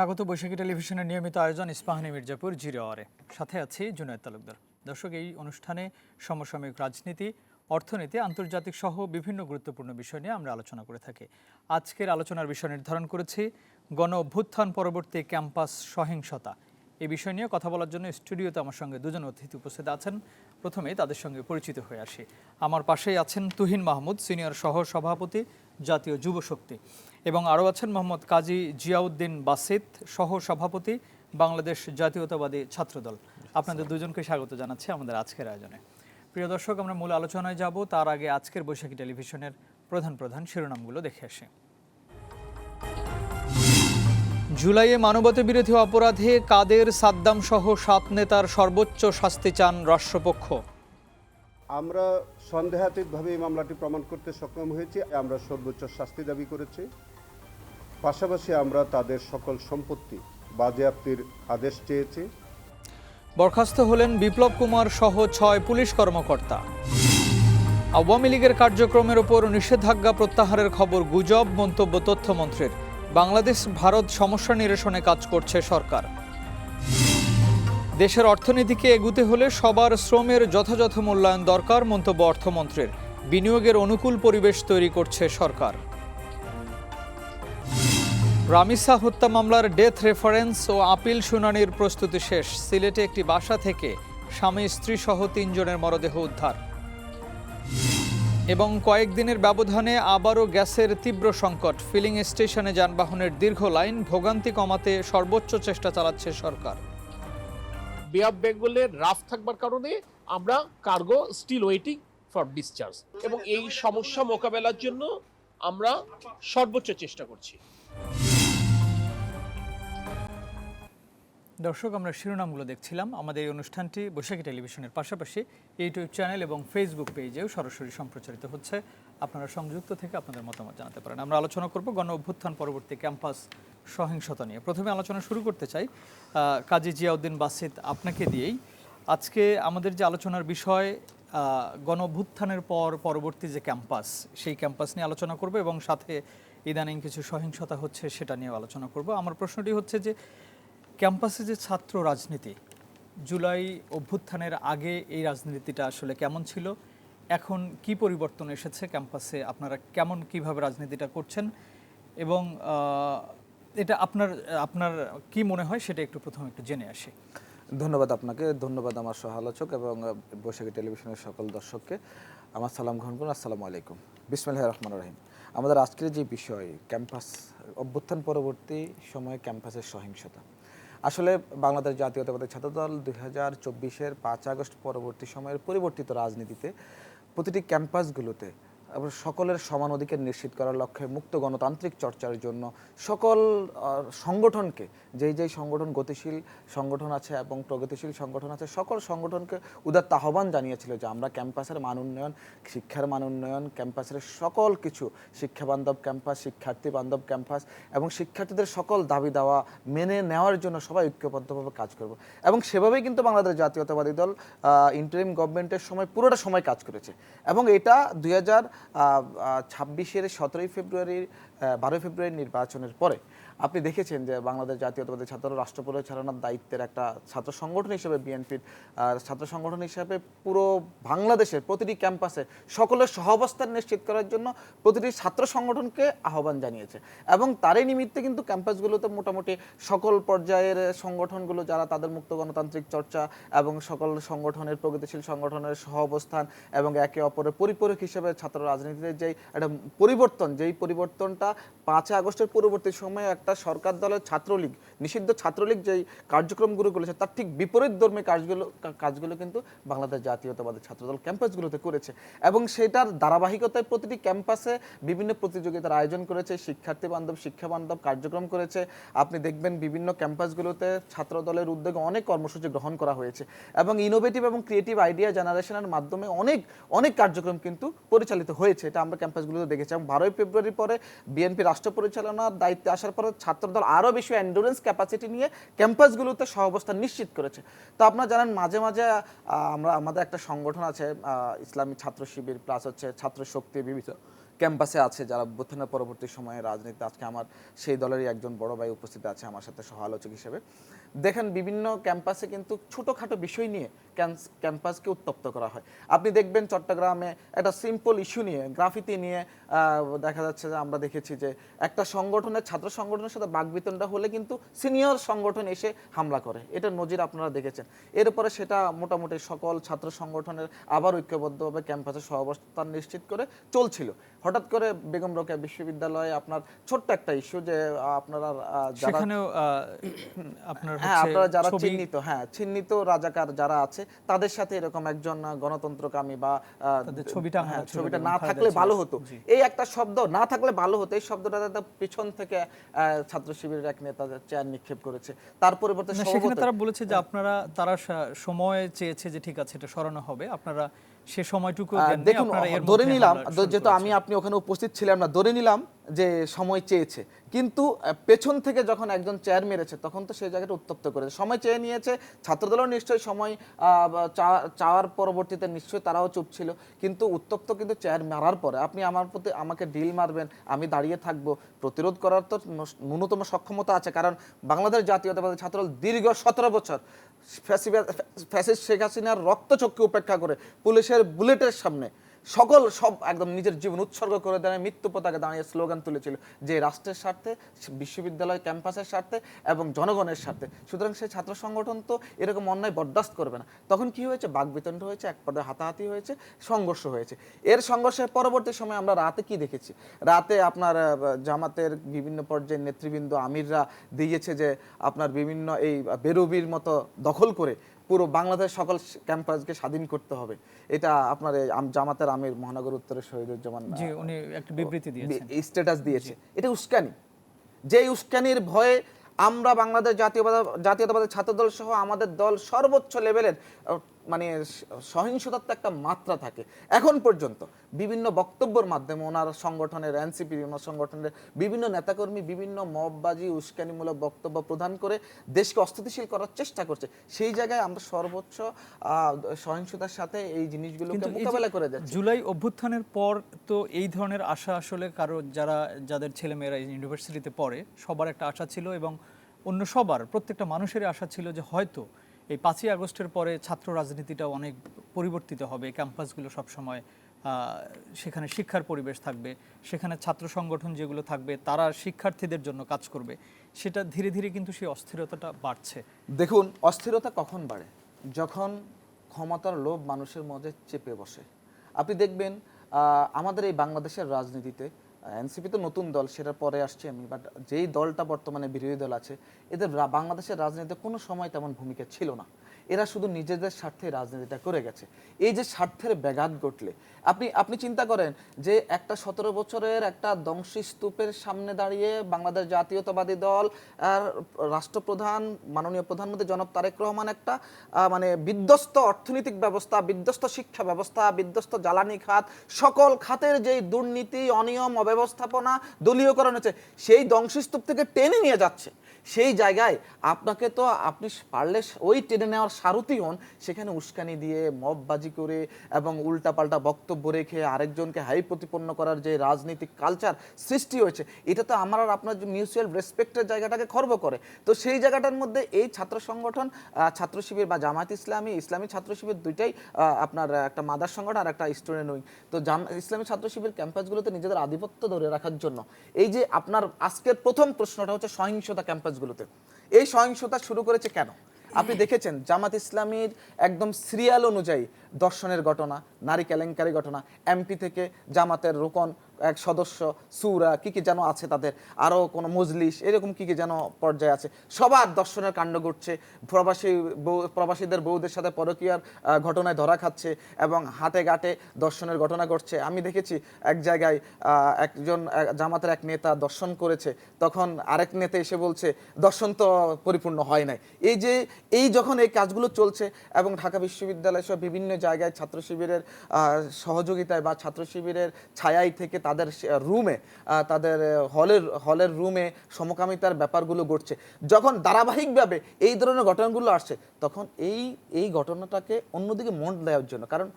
স্বাগত বৈশাখী টেলিভিশনের নিয়মিত আয়োজন ইস্পাহানি মির্জাপুর জিরো আওয়ারে। সাথে আছি জুনায়েদ তালুকদার। দর্শক, এই অনুষ্ঠানে সমসাময়িক রাজনীতি, অর্থনীতি, আন্তর্জাতিক সহ বিভিন্ন গুরুত্বপূর্ণ বিষয় নিয়ে আমরা আলোচনা করে থাকি। আজকের আলোচনার বিষয় নির্ধারণ করেছি গণ অভ্যুত্থান পরবর্তী ক্যাম্পাস সহিংসতা। এই বিষয় নিয়ে কথা বলার জন্য স্টুডিওতে আমার সঙ্গে দুজন অতিথি উপস্থিত আছেন। প্রথমেই তাদের সঙ্গে পরিচিত হয়ে আসি। আমার পাশেই আছেন তুহিন মাহমুদ, সিনিয়র সহ সভাপতি, জাতীয় যুব শক্তি, এবং আরও আছেন মোহাম্মদ কাজী জিয়াউদ্দিন বাসিত, সহ সভাপতি, বাংলাদেশ জাতীয়তাবাদী ছাত্রদল। আপনাদের দুজনকে স্বাগত জানাচ্ছি আমাদের আজকের আয়োজনে। প্রিয় দর্শক, আমরা মূল আলোচনায় যাব। তার আগে আজকের বৈশাখী টেলিভিশনের প্রধান শিরোনামগুলো দেখে আসি। জুলাইয়ে মানবতাবিরোধী অপরাধে কাদের, সাদ্দাম সহ 7 নেতার সর্বোচ্চ শাস্তি চান রাষ্ট্রপক্ষ। আমরা সন্দেহাতীতভাবে এই মামলাটি প্রমাণ করতে সক্ষম হয়েছি। আমরা সর্বোচ্চ শাস্তি দাবি করেছি। পাশাপাশি আমরা তাদের সকল সম্পত্তি বাজেয়াপ্তির আদেশ চেয়েছি। বরখাস্ত হলেন বিপ্লব কুমার সহ 6 পুলিশ কর্মকর্তা। আওয়ামী লীগের কার্যক্রমের ওপর নিষেধাজ্ঞা প্রত্যাহারের খবর গুজব, মন্তব্য তথ্যমন্ত্রীর। বাংলাদেশ ভারত সমস্যা নিরসনে কাজ করছে সরকার। দেশের অর্থনীতিকে এগুতে হলে সবার শ্রমের যথাযথ মূল্যায়ন দরকার, মন্তব্য অর্থমন্ত্রীর। বিনিয়োগের অনুকূল পরিবেশ তৈরি করছে সরকার। রামিসা হত্যা মামলার ডেথ রেফারেন্স ও আপিল শুনানির প্রস্তুতি শেষ। সিলেটে একটি বাসা থেকে স্বামী স্ত্রী সহ 3 জনের মরদেহ উদ্ধার। এবং কয়েকদিনের ব্যবধানে আবারও গ্যাসের তীব্র সংকট। ফিলিং স্টেশনে যানবাহনের দীর্ঘ লাইন, ভোগান্তি কমাতে সর্বোচ্চ চেষ্টা চালাচ্ছে সরকার। বে অফ বেঙ্গলের রাফ থাকবার কারণে আমরা cargo still waiting for discharge, এবং এই সমস্যা মোকাবেলার জন্য আমরা সর্বোচ্চ চেষ্টা করছি। দর্শক, আমরা শিরোনামগুলো দেখছিলাম। আমাদের এই অনুষ্ঠানটি বৈশাখী টেলিভিশনের পাশাপাশি ইউটিউব চ্যানেল এবং ফেসবুক পেজেও সরাসরি সম্প্রচারিত হচ্ছে। আপনারা সংযুক্ত থেকে আপনাদের মতামত জানাতে পারেন। আমরা আলোচনা করব গণ অভ্যুত্থান পরবর্তী ক্যাম্পাস সহিংসতা নিয়ে। প্রথমে আলোচনা শুরু করতে চাই কাজী জিয়াউদ্দিন বাসিত, আপনাকে দিয়েই। আজকে আমাদের যে আলোচনার বিষয় গণ অভ্যুত্থানের পরবর্তী যে ক্যাম্পাস, সেই ক্যাম্পাস নিয়ে আলোচনা করব এবং সাথে ইদানিং কিছু সহিংসতা হচ্ছে সেটা নিয়েও আলোচনা করব। আমার প্রশ্নটি হচ্ছে যে ক্যাম্পাসে যে ছাত্র রাজনীতি, জুলাই অভ্যুত্থানের আগে এই রাজনীতিটা আসলে কেমন ছিল, এখন কি পরিবর্তন এসেছে ক্যাম্পাসে, আপনারা কিভাবে রাজনীতিটা করছেন, এবং এটা আপনার কি মনে হয় সেটা প্রথমে একটু জেনে আসি। ধন্যবাদ আপনাকে, ধন্যবাদ আমার সহ আলোচক এবং বৈশাখী টেলিভিশনের সকল দর্শককে। আমার সালাম গ্রহণ করুন। আসসালামু আলাইকুম, বিসমিল্লাহির রহমানির রহিম। আমাদের আজকের যে বিষয় ক্যাম্পাস অভ্যুত্থান পরবর্তী সময়ে ক্যাম্পাসের সহিংসতা। আসলে বাংলাদেশ জাতীয়তাবাদী ছাত্রদল 2024-এর 5 আগস্ট পরবর্তী সময়ের পরিবর্তিত রাজনীতিতে প্রতিটি ক্যাম্পাসগুলোতে সকলের সমান অধিকার নিশ্চিত করার লক্ষ্যে মুক্ত গণতান্ত্রিক চর্চার জন্য সকল সংগঠনকে, যেই সংগঠন গতিশীল সংগঠন আছে এবং প্রগতিশীল সংগঠন আছে, সকল সংগঠনকে উদাত্ত আহ্বান জানিয়েছিল যে আমরা ক্যাম্পাসের মান উন্নয়ন, শিক্ষার মান উন্নয়ন, ক্যাম্পাসের সকল কিছু শিক্ষা বান্ধব ক্যাম্পাস, শিক্ষার্থী বান্ধব ক্যাম্পাস এবং শিক্ষার্থীদের সকল দাবি দাওয়া মেনে নেওয়ার জন্য সবাই ঐক্যবদ্ধভাবে কাজ করব। এবং সেভাবেই কিন্তু বাংলাদেশ জাতীয়তাবাদী দল ইন্টারিম গভর্নমেন্টের সময় পুরোটা সময় কাজ করেছে। এবং এটা 2026-এর 12 ফেব্রুয়ারি নির্বাচনের পরে আপনি দেখেছেন যে বাংলাদেশ জাতীয়তাবাদী ছাত্র রাষ্ট্র পরিচালনার দায়িত্বের একটা ছাত্র সংগঠন হিসেবে, বিএনপির ছাত্র সংগঠন হিসেবে পুরো বাংলাদেশের প্রতিটি ক্যাম্পাসে সকলের সহাবস্থান নিশ্চিত করার জন্য প্রতিটি ছাত্র সংগঠনকে আহ্বান জানিয়েছে। এবং তারই নিমিত্তে কিন্তু ক্যাম্পাসগুলোতে মোটামুটি সকল পর্যায়ের সংগঠনগুলো যারা তাদের মুক্ত গণতান্ত্রিক চর্চা এবং সকল সংগঠনের, প্রগতিশীল সংগঠনের সহাবস্থান এবং একে অপরের পরিপূরক হিসেবে ছাত্র রাজনীতিতে যেই একটা পরিবর্তন, যেই পরিবর্তনটা 5 আগস্টের পরবর্তী সময়ে একটা সরকার দলের ছাত্রলীগ, নিষিদ্ধ ছাত্রলীগ যেই কার্যক্রমগুলো করেছে তার ঠিক বিপরীতধর্মী কাজগুলো কিন্তু বাংলাদেশ জাতীয়তাবাদী ছাত্রদল ক্যাম্পাসগুলোতে করেছে। এবং সেটার ধারাবাহিকতায় প্রতিটি ক্যাম্পাসে বিভিন্ন প্রতিযোগিতার আয়োজন করেছে, শিক্ষার্থী বান্ধব, শিক্ষা বান্ধব কার্যক্রম করেছে। আপনি দেখবেন বিভিন্ন ক্যাম্পাসগুলোতে ছাত্র দলের উদ্যোগে অনেক কর্মসূচি গ্রহণ করা হয়েছে এবং ইনোভেটিভ এবং ক্রিয়েটিভ আইডিয়া জেনারেশনের মাধ্যমে অনেক কার্যক্রম কিন্তু পরিচালিত হয়েছে। এটা আমরা ক্যাম্পাসগুলোতে দেখেছি। এবং 12 ফেব্রুয়ারি পরে বিএনপি রাষ্ট্র পরিচালনার দায়িত্বে আসার পরে ছাত্রদল আরও বেশি এন্ডুরেন্স ক্যাপাসিটি নিয়ে ক্যাম্পাসগুলোতে সহাবস্থান নিশ্চিত করেছে। তো আপনারা জানেন মাঝে মাঝে আমাদের একটা সংগঠন আছে ইসলামী ছাত্র শিবির প্লাস হচ্ছে ছাত্র শক্তি, ক্যাম্পাসে আছে, যারা অভ্যুত্থানের পরবর্তী সময়ে রাজনীতি, আজকে আমার সেই দলেরই একজন বড় ভাই উপস্থিত আছে আমার সাথে সহ আলোচক হিসেবে। দেখেন বিভিন্ন ক্যাম্পাসে কিন্তু ছোটোখাটো বিষয় নিয়ে ক্যাম্পাসকে উত্তপ্ত করা হয়। আপনি দেখবেন চট্টগ্রামে একটা সিম্পল ইস্যু নিয়ে, গ্রাফিতি নিয়ে দেখা যাচ্ছে যে আমরা দেখেছি যে একটা সংগঠনের, ছাত্র সংগঠনের সাথে বাকবিতণ্ডা হলে কিন্তু সিনিয়র সংগঠন এসে হামলা করে। এটা নজির আপনারা দেখেছেন। এরপরে সেটা মোটামুটি সকল ছাত্র সংগঠনের আবার ঐক্যবদ্ধভাবে ক্যাম্পাসে সহাবস্থান নিশ্চিত করে চলছিল। হঠাৎ করে বেগম রোকেয়া বিশ্ববিদ্যালয়ে আপনার ছোট্ট একটা ইস্যু যে আপনারা যারা সেখানেও আপনার হ্যাঁ হচ্ছে আপনারা যারা ছবি চিহ্নিত রাজাকার যারা আছে তাদের সাথে এরকম একজন গণতন্ত্রকামী বা তাদের ছবিটা হ্যাঁ, আমরা ছবিটা ছিল না এবং থাকলে খালেদা ভালো ছিল। হতো, জি। এই একটা শব্দ না থাকলে ভালো হতো, এই শব্দটা পিছন থেকে ছাত্র শিবিরের এক নেতা চেয়ার নিক্ষেপ করেছে। তার পরিবর্তে না, সেখানে সম্ভবত তারা বলেছে যে তারা সময় চেয়েছে যে ঠিক আছে এটা সরানো হবে, আপনারা সে সময়টুকু দেননি, দেখুন আপনারা এর ধরে মধ্যে নিলাম, হামলা শুরু যেহেতু আমি করেছেন। আপনি ওখানে উপস্থিত ছিলাম না, ধরে নিলাম যে সময় চেয়েছে, কিন্তু পেছন থেকে যখন একজন চেয়ার মেরেছে তখন তো সেই জায়গাটা উত্তপ্ত করেছে। সময় চেয়ে নিয়েছে, ছাত্রদলও নিশ্চয়ই সময় চাওয়ার পরবর্তীতে নিশ্চয়ই তারাও চুপ ছিল, কিন্তু উত্তপ্ত কিন্তু চেয়ার মারার পরে আপনি আমাকে ডিল মারবেন, আমি দাঁড়িয়ে থাকবো, প্রতিরোধ করার তো ন্যূনতম সক্ষমতা আছে। কারণ বাংলাদেশ জাতীয়তাবাদী ছাত্রদল দীর্ঘ 17 বছর ফ্যাসিস্ট শেখ হাসিনার রক্তচক্ষু উপেক্ষা করে পুলিশের বুলেটের সামনে সব একদম নিজের জীবন উৎসর্গ করে দাঁড়িয়ে মৃত্যু পতাকা দাঁড়িয়ে স্লোগান তুলেছিল যে রাষ্ট্রের স্বার্থে, বিশ্ববিদ্যালয় ক্যাম্পাসের স্বার্থে এবং জনগণের স্বার্থে। সুতরাং সেই ছাত্র সংগঠন তো এরকম অন্যায় বরদাস্ত করবে না। তখন কি হয়েছে, বাকবিতণ্ড হয়েছে, এক পর্যায়ে হাতাহাতি হয়েছে, সংঘর্ষ হয়েছে। এর সংঘর্ষের পরবর্তী সময় আমরা রাতে কি দেখেছি, রাতে আপনার জামাতের বিভিন্ন পর্যায়ের নেতৃবৃন্দ আমিররা দিয়েছে যে আপনার বিভিন্ন এই বেরুবির মতো দখল করে পুরো বাংলাদেশ সকল ক্যাম্পাসকে স্বাধীন করতে হবে। এটা আপনার জামাতের আমির মহানগর উত্তরের শহীদুজ্জামান জি, উনি একটা বিবৃতি দিয়েছেন, স্ট্যাটাস দিয়েছে। এটা উস্কানি, যে উস্কানির ভয়ে আমরা বাংলাদেশ জাতীয়তাবাদী ছাত্রদল সহ আমাদের দল সর্বোচ্চ লেভেলের মানে সহিংসতার তো একটা মাত্রা থাকে। এখন পর্যন্ত বিভিন্ন বক্তব্যের মাধ্যমে ওনার সংগঠনের এনসিপি সংগঠনের বিভিন্ন নেতাকর্মী বিভিন্ন মববাজি উস্কানিমূলক বক্তব্য প্রদান করে দেশকে অস্থিতিশীল করার চেষ্টা করছে। সেই জায়গায় আমরা সর্বোচ্চ সহিংসতার সাথে এই জিনিসগুলোকে কিন্তু এই যে মোকাবেলা করে যাচ্ছি। জুলাই অভ্যুত্থানের পর তো এই ধরনের আশা আসলে যাদের ছেলেমেয়েরা ইউনিভার্সিটিতে পড়ে সবার একটা আশা ছিল, এবং অন্য প্রত্যেকটা মানুষেরই আশা ছিল যে হয়তো এই 5ই আগস্টের পরে ছাত্র রাজনীতিটা অনেক পরিবর্তিত হবে, ক্যাম্পাসগুলো সবসময় সেখানে শিক্ষার পরিবেশ থাকবে, সেখানে ছাত্র সংগঠন যেগুলো থাকবে তারা শিক্ষার্থীদের জন্য কাজ করবে। সেটা ধীরে ধীরে কিন্তু সেই অস্থিরতাটা বাড়ছে। দেখুন অস্থিরতা কখন বাড়ে, যখন ক্ষমতার লোভ মানুষের মধ্যে চেপে বসে। আপনি দেখবেন আমাদের এই বাংলাদেশের রাজনীতিতে এনসিপি তো নতুন দল, সেটার পরে আসছে আমি, বাট যেই দলটা বর্তমানে বিরোধী দল আছে এদের বাংলাদেশের রাজনীতিতে কোনো সময় তেমন ভূমিকা ছিল না। এরা শুধু নিজেদের স্বার্থে রাজনীতিটা করে গেছে। এই যে স্বার্থের ব্যাঘাত ঘটলে আপনি চিন্তা করেন যে একটা 17 বছরের একটা ধ্বংসী স্তূপের সামনে দাঁড়িয়ে বাংলাদেশ জাতীয়তাবাদী দল আর রাষ্ট্রপ্রধান মাননীয় প্রধানমন্ত্রী জনাব তারেক রহমান একটা মানে বিধ্বস্ত অর্থনৈতিক ব্যবস্থা, বিধ্বস্ত শিক্ষা ব্যবস্থা, বিধ্বস্ত জ্বালানি খাত, সকল খাতের যেই দুর্নীতি অনিয়ম অব্যবস্থাপনা দলীয়করণ হচ্ছে সেই ধ্বংসস্তূপ থেকে টেনে নিয়ে যাচ্ছে। সেই জায়গায় আপনাকে তো আপনি পারলে ওই টেনে নেওয়ার সারথি হন, সেখানে উস্কানি দিয়ে মববাজি করে এবং উল্টাপাল্টা বক্তব্য রেখে আরেকজনকে হাই প্রতিপন্ন করার যে রাজনৈতিক কালচার সৃষ্টি হয়েছে, এটা তো আমার আর আপনার যে মিউচুয়াল রেসপেক্টের জায়গাটাকে খর্ব করে। তো সেই জায়গাটার মধ্যে এই ছাত্র সংগঠন ছাত্র শিবির বা জামায়াত ইসলামী ছাত্র শিবির দুইটাই আপনার একটা মাদার সংগঠন আর একটা স্টুডেন্ট উইং। তো ইসলামী ছাত্র শিবির ক্যাম্পাসগুলোতে নিজেদের আধিপত্য ধরে রাখার জন্য এই যে আপনার আজকের প্রথম প্রশ্নটা হচ্ছে সহিংসতা ক্যাম্পাসগুলোতে, এই সহিংসতা শুরু করেছে কেন? আপনি দেখেছেন জামাত ইসলামীর একদম সিরিয়াল অনুযায়ী দর্শনের ঘটনা, নারী কেলেঙ্কারি ঘটনা, এমপি থেকে জামাতের রোকন এক সদস্য সুরা কি যেন আছে তাদের, আরও কোনো মজলিস এরকম কি যেন পর্যায়ে আছে, সবার দর্শনের কাণ্ড ঘটছে, প্রবাসীদের বউদের সাথে পরকীয়ার ঘটনায় ধরা খাচ্ছে এবং হাটে ঘাটে দর্শনের ঘটনা ঘটছে। আমি দেখেছি এক জায়গায় একজন জামাতের এক নেতা দর্শন করেছে, তখন আরেক নেতা এসে বলছে দর্শন তো পরিপূর্ণ হয় নাই। এই যখন এই কাজগুলো চলছে এবং ঢাকা বিশ্ববিদ্যালয় সহ বিভিন্ন জায়গায় ছাত্র শিবিরের সহযোগিতায় বা ছাত্র শিবিরের ছায়াই থেকে তাদের রুমে তাদের হলের রুমে সমকামিতার ব্যাপারগুলো ঘটছে, যখন ধারাবাহিকভাবে এই ধরনের ঘটনাগুলো আসছে তখন এই ঘটনাটাকে অন্যদিকে মোড় দেওয়ার জন্য, কারণ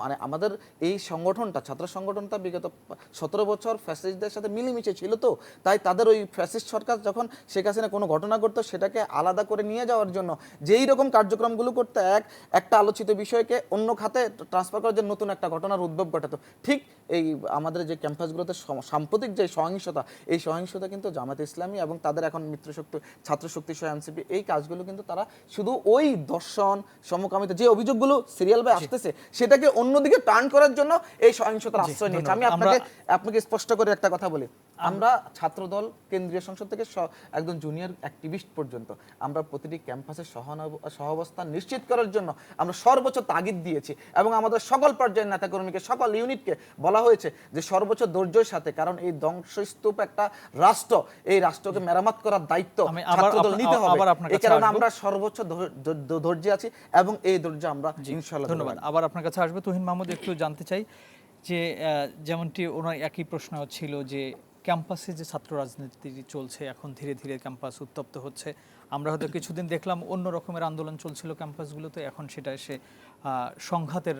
মানে আমাদের এই সংগঠনটা, ছাত্র সংগঠনটা বিগত 17 বছর ফ্যাসিস্টদের সাথে মিলেমিশে ছিল, তো তাই তাদের ওই ফ্যাসিস্ট সরকার যখন শেখ হাসিনা কোনো ঘটনা করতো সেটাকে আলাদা করে নিয়ে যাওয়ার জন্য যেই রকম কার্যক্রমগুলো করতে একটা আলোচিত বিষয়কে অন্য খাতে ট্রান্সফার করার জন্য নতুন একটা ঘটনার উদ্ভব ঘটাতো, ঠিক এই আমাদের যে ক্যাম্পাসগুলোতে সাম্প্রতিক যে সহিংসতা, এই সহিংসতা কিন্তু জামায়াতে ইসলামী এবং তাদের এখন মিত্রশক্তি ছাত্র শক্তি সহ এনসিপি, এই কাজগুলো কিন্তু তারা শুধু ওই দর্শন সমকামিতা যে অভিযোগগুলো সিরিয়াল বাই আসতেছে সেটাকে অন্যদিকে টার্ন করার জন্য এই সহিংসতার আশ্রয় নিয়েছে। আমি আপনাকে স্পষ্ট করে একটা কথা বলি, আমরা ছাত্রদল কেন্দ্রীয় সংসদ থেকে একজন জুনিয়র অ্যাক্টিভিস্ট পর্যন্ত আমরা প্রতিটি ক্যাম্পাসের সহাবস্থান নিশ্চিত করার জন্য আমরা সর্বোচ্চ তাগিদ দিয়েছি এবং আমাদের সকল পর্যায়ের নেতাকর্মীকে, সকল ইউনিটকে বলা হয়েছে যে সর্বোচ্চ ধৈর্যের সাথে, কারণ এই ধ্বংসস্তূপ একটা রাষ্ট্র, এই রাষ্ট্রকে মেরামত করার দায়িত্ব ছাত্রদল নিতে হবে। এই কারণে আমরা সর্বোচ্চ ধৈর্যে আছি এবং এই ধৈর্য আমরা ইনশাআল্লাহ। ধন্যবাদ। আবার আপনার কাছে আসবে তুহিন মাহমুদ, একটু জানতে চাই যে যেমনটি ওনার একই প্রশ্ন ছিল যে ক্যাম্পাসে যে ছাত্র রাজনীতি চলছে, এখন ধীরে ধীরে ক্যাম্পাস উত্তপ্ত হচ্ছে। আমরা হয়তো কিছুদিন দেখলাম অন্য রকমের আন্দোলন চলছিল ক্যাম্পাসগুলোতে, এখন সেটা এসে সংঘাতের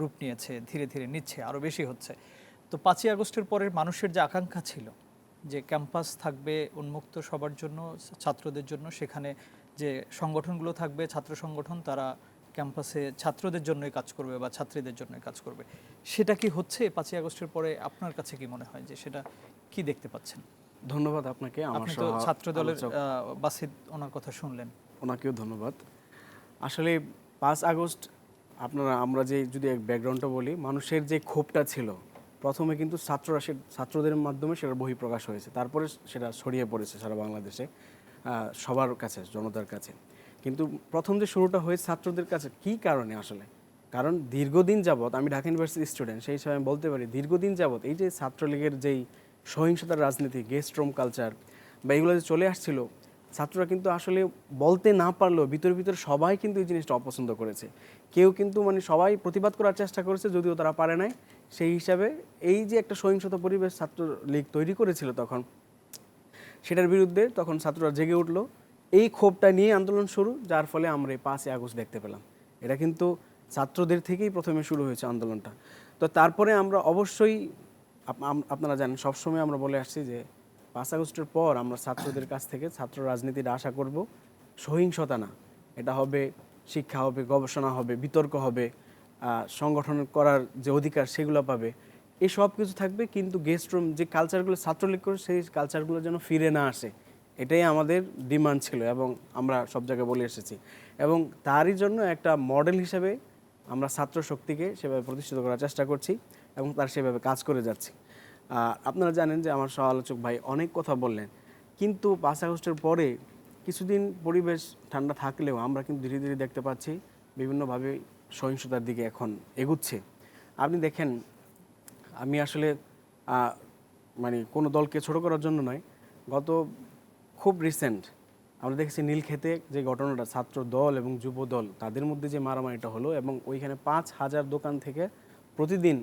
রূপ নিয়েছে, ধীরে ধীরে নিচ্ছে, আরও বেশি হচ্ছে। তো 5ই আগস্টের পরের মানুষের যে আকাঙ্ক্ষা ছিল যে ক্যাম্পাস থাকবে উন্মুক্ত সবার জন্য, ছাত্রদের জন্য, সেখানে যে সংগঠনগুলো থাকবে ছাত্র সংগঠন, তারা ক্যাম্পাসে ছাত্রদের জন্যই কাজ করবে বা ছাত্রীদের জন্যই কাজ করবে, সেটা কি হচ্ছে 5ই আগস্টের পরে? আপনার কাছে কি মনে হয় যে সেটা কি দেখতে পাচ্ছেন? ধন্যবাদ আপনাকে। আপনি তো ছাত্র দলের বাসিদ, ওনার কথা শুনলেন। ওনাকেও ধন্যবাদ। আসলে 5 আগস্ট আমরা যে যদি এক ব্যাকগ্রাউন্ডটা বলি, মানুষের যে ক্ষোভটা ছিল প্রথমে কিন্তু ছাত্রদের মাধ্যমে সেটা বহিঃপ্রকাশ হয়েছে, তারপরে সেটা ছড়িয়ে পড়েছে সারা বাংলাদেশে সবার কাছে, জনতার কাছে। কিন্তু প্রথম যে শুরুটা হয়েছে ছাত্রদের কাছে, কি কারণে আসলে? কারণ দীর্ঘদিন যাবৎ, আমি ঢাকা ইউনিভার্সিটির স্টুডেন্ট, সেই হিসাবে আমি বলতে পারি দীর্ঘদিন যাবৎ এই যে ছাত্রলীগের যেই সহিংসতার রাজনীতি, গেস্ট রুম কালচার বা এগুলো যে চলে আসছিল, ছাত্ররা কিন্তু আসলে বলতে না পারলেও ভিতরে সবাই কিন্তু এই জিনিসটা অপছন্দ করেছে। কেউ কিন্তু মানে সবাই প্রতিবাদ করার চেষ্টা করেছে, যদিও তারা পারে নাই। সেই হিসাবে এই যে একটা সহিংসতা পরিবেশ ছাত্রলীগ তৈরি করেছিল তখন, সেটার বিরুদ্ধে তখন ছাত্ররা জেগে উঠলো, এই ক্ষোভটা নিয়ে আন্দোলন শুরু, যার ফলে আমরা এই 5ই আগস্ট দেখতে পেলাম। এটা কিন্তু ছাত্রদের থেকেই প্রথমে শুরু হয়েছে আন্দোলনটা। তো তারপরে আমরা অবশ্যই, আপনারা জানেন সবসময় আমরা বলে আসছি যে 5 আগস্টের পর আমরা ছাত্রদের কাছ থেকে ছাত্র রাজনীতিটা আশা করব সহিংসতা না, এটা হবে শিক্ষা হবে, গবেষণা হবে, বিতর্ক হবে, সংগঠন করার যে অধিকার সেগুলো পাবে, এই সব কিছু থাকবে। কিন্তু গেস্ট রুম যে কালচারগুলো ছাত্রলীগ করে, সেই কালচারগুলো যেন ফিরে না আসে, এটাই আমাদের ডিমান্ড ছিল এবং আমরা সব জায়গায় বলে এসেছি। এবং তারই জন্য একটা মডেল হিসেবে আমরা ছাত্র শক্তিকে সেভাবে প্রতিষ্ঠিত করার চেষ্টা করছি এবং তার সেভাবে কাজ করে যাচ্ছি। আপনারা জানেন যে আমার সহ আলোচক ভাই অনেক কথা বললেন, কিন্তু 5 আগস্টের পরে কিছুদিন পরিবেশ ঠান্ডা থাকলেও আমরা কিন্তু ধীরে ধীরে দেখতে পাচ্ছি বিভিন্নভাবে সহিংসতার দিকে এখন এগুচ্ছে। আপনি দেখেন, আমি আসলে মানে কোনো দলকে ছোট করার জন্য নয়, খুব রিসেন্ট আমরা দেখেছি নীলক্ষেতে যে ঘটনাটা, ছাত্র দল এবং যুব দল তাদের মধ্যে যে মারামারিটা হলো এবং ওইখানে 5,000 দোকান থেকে প্রতিদিন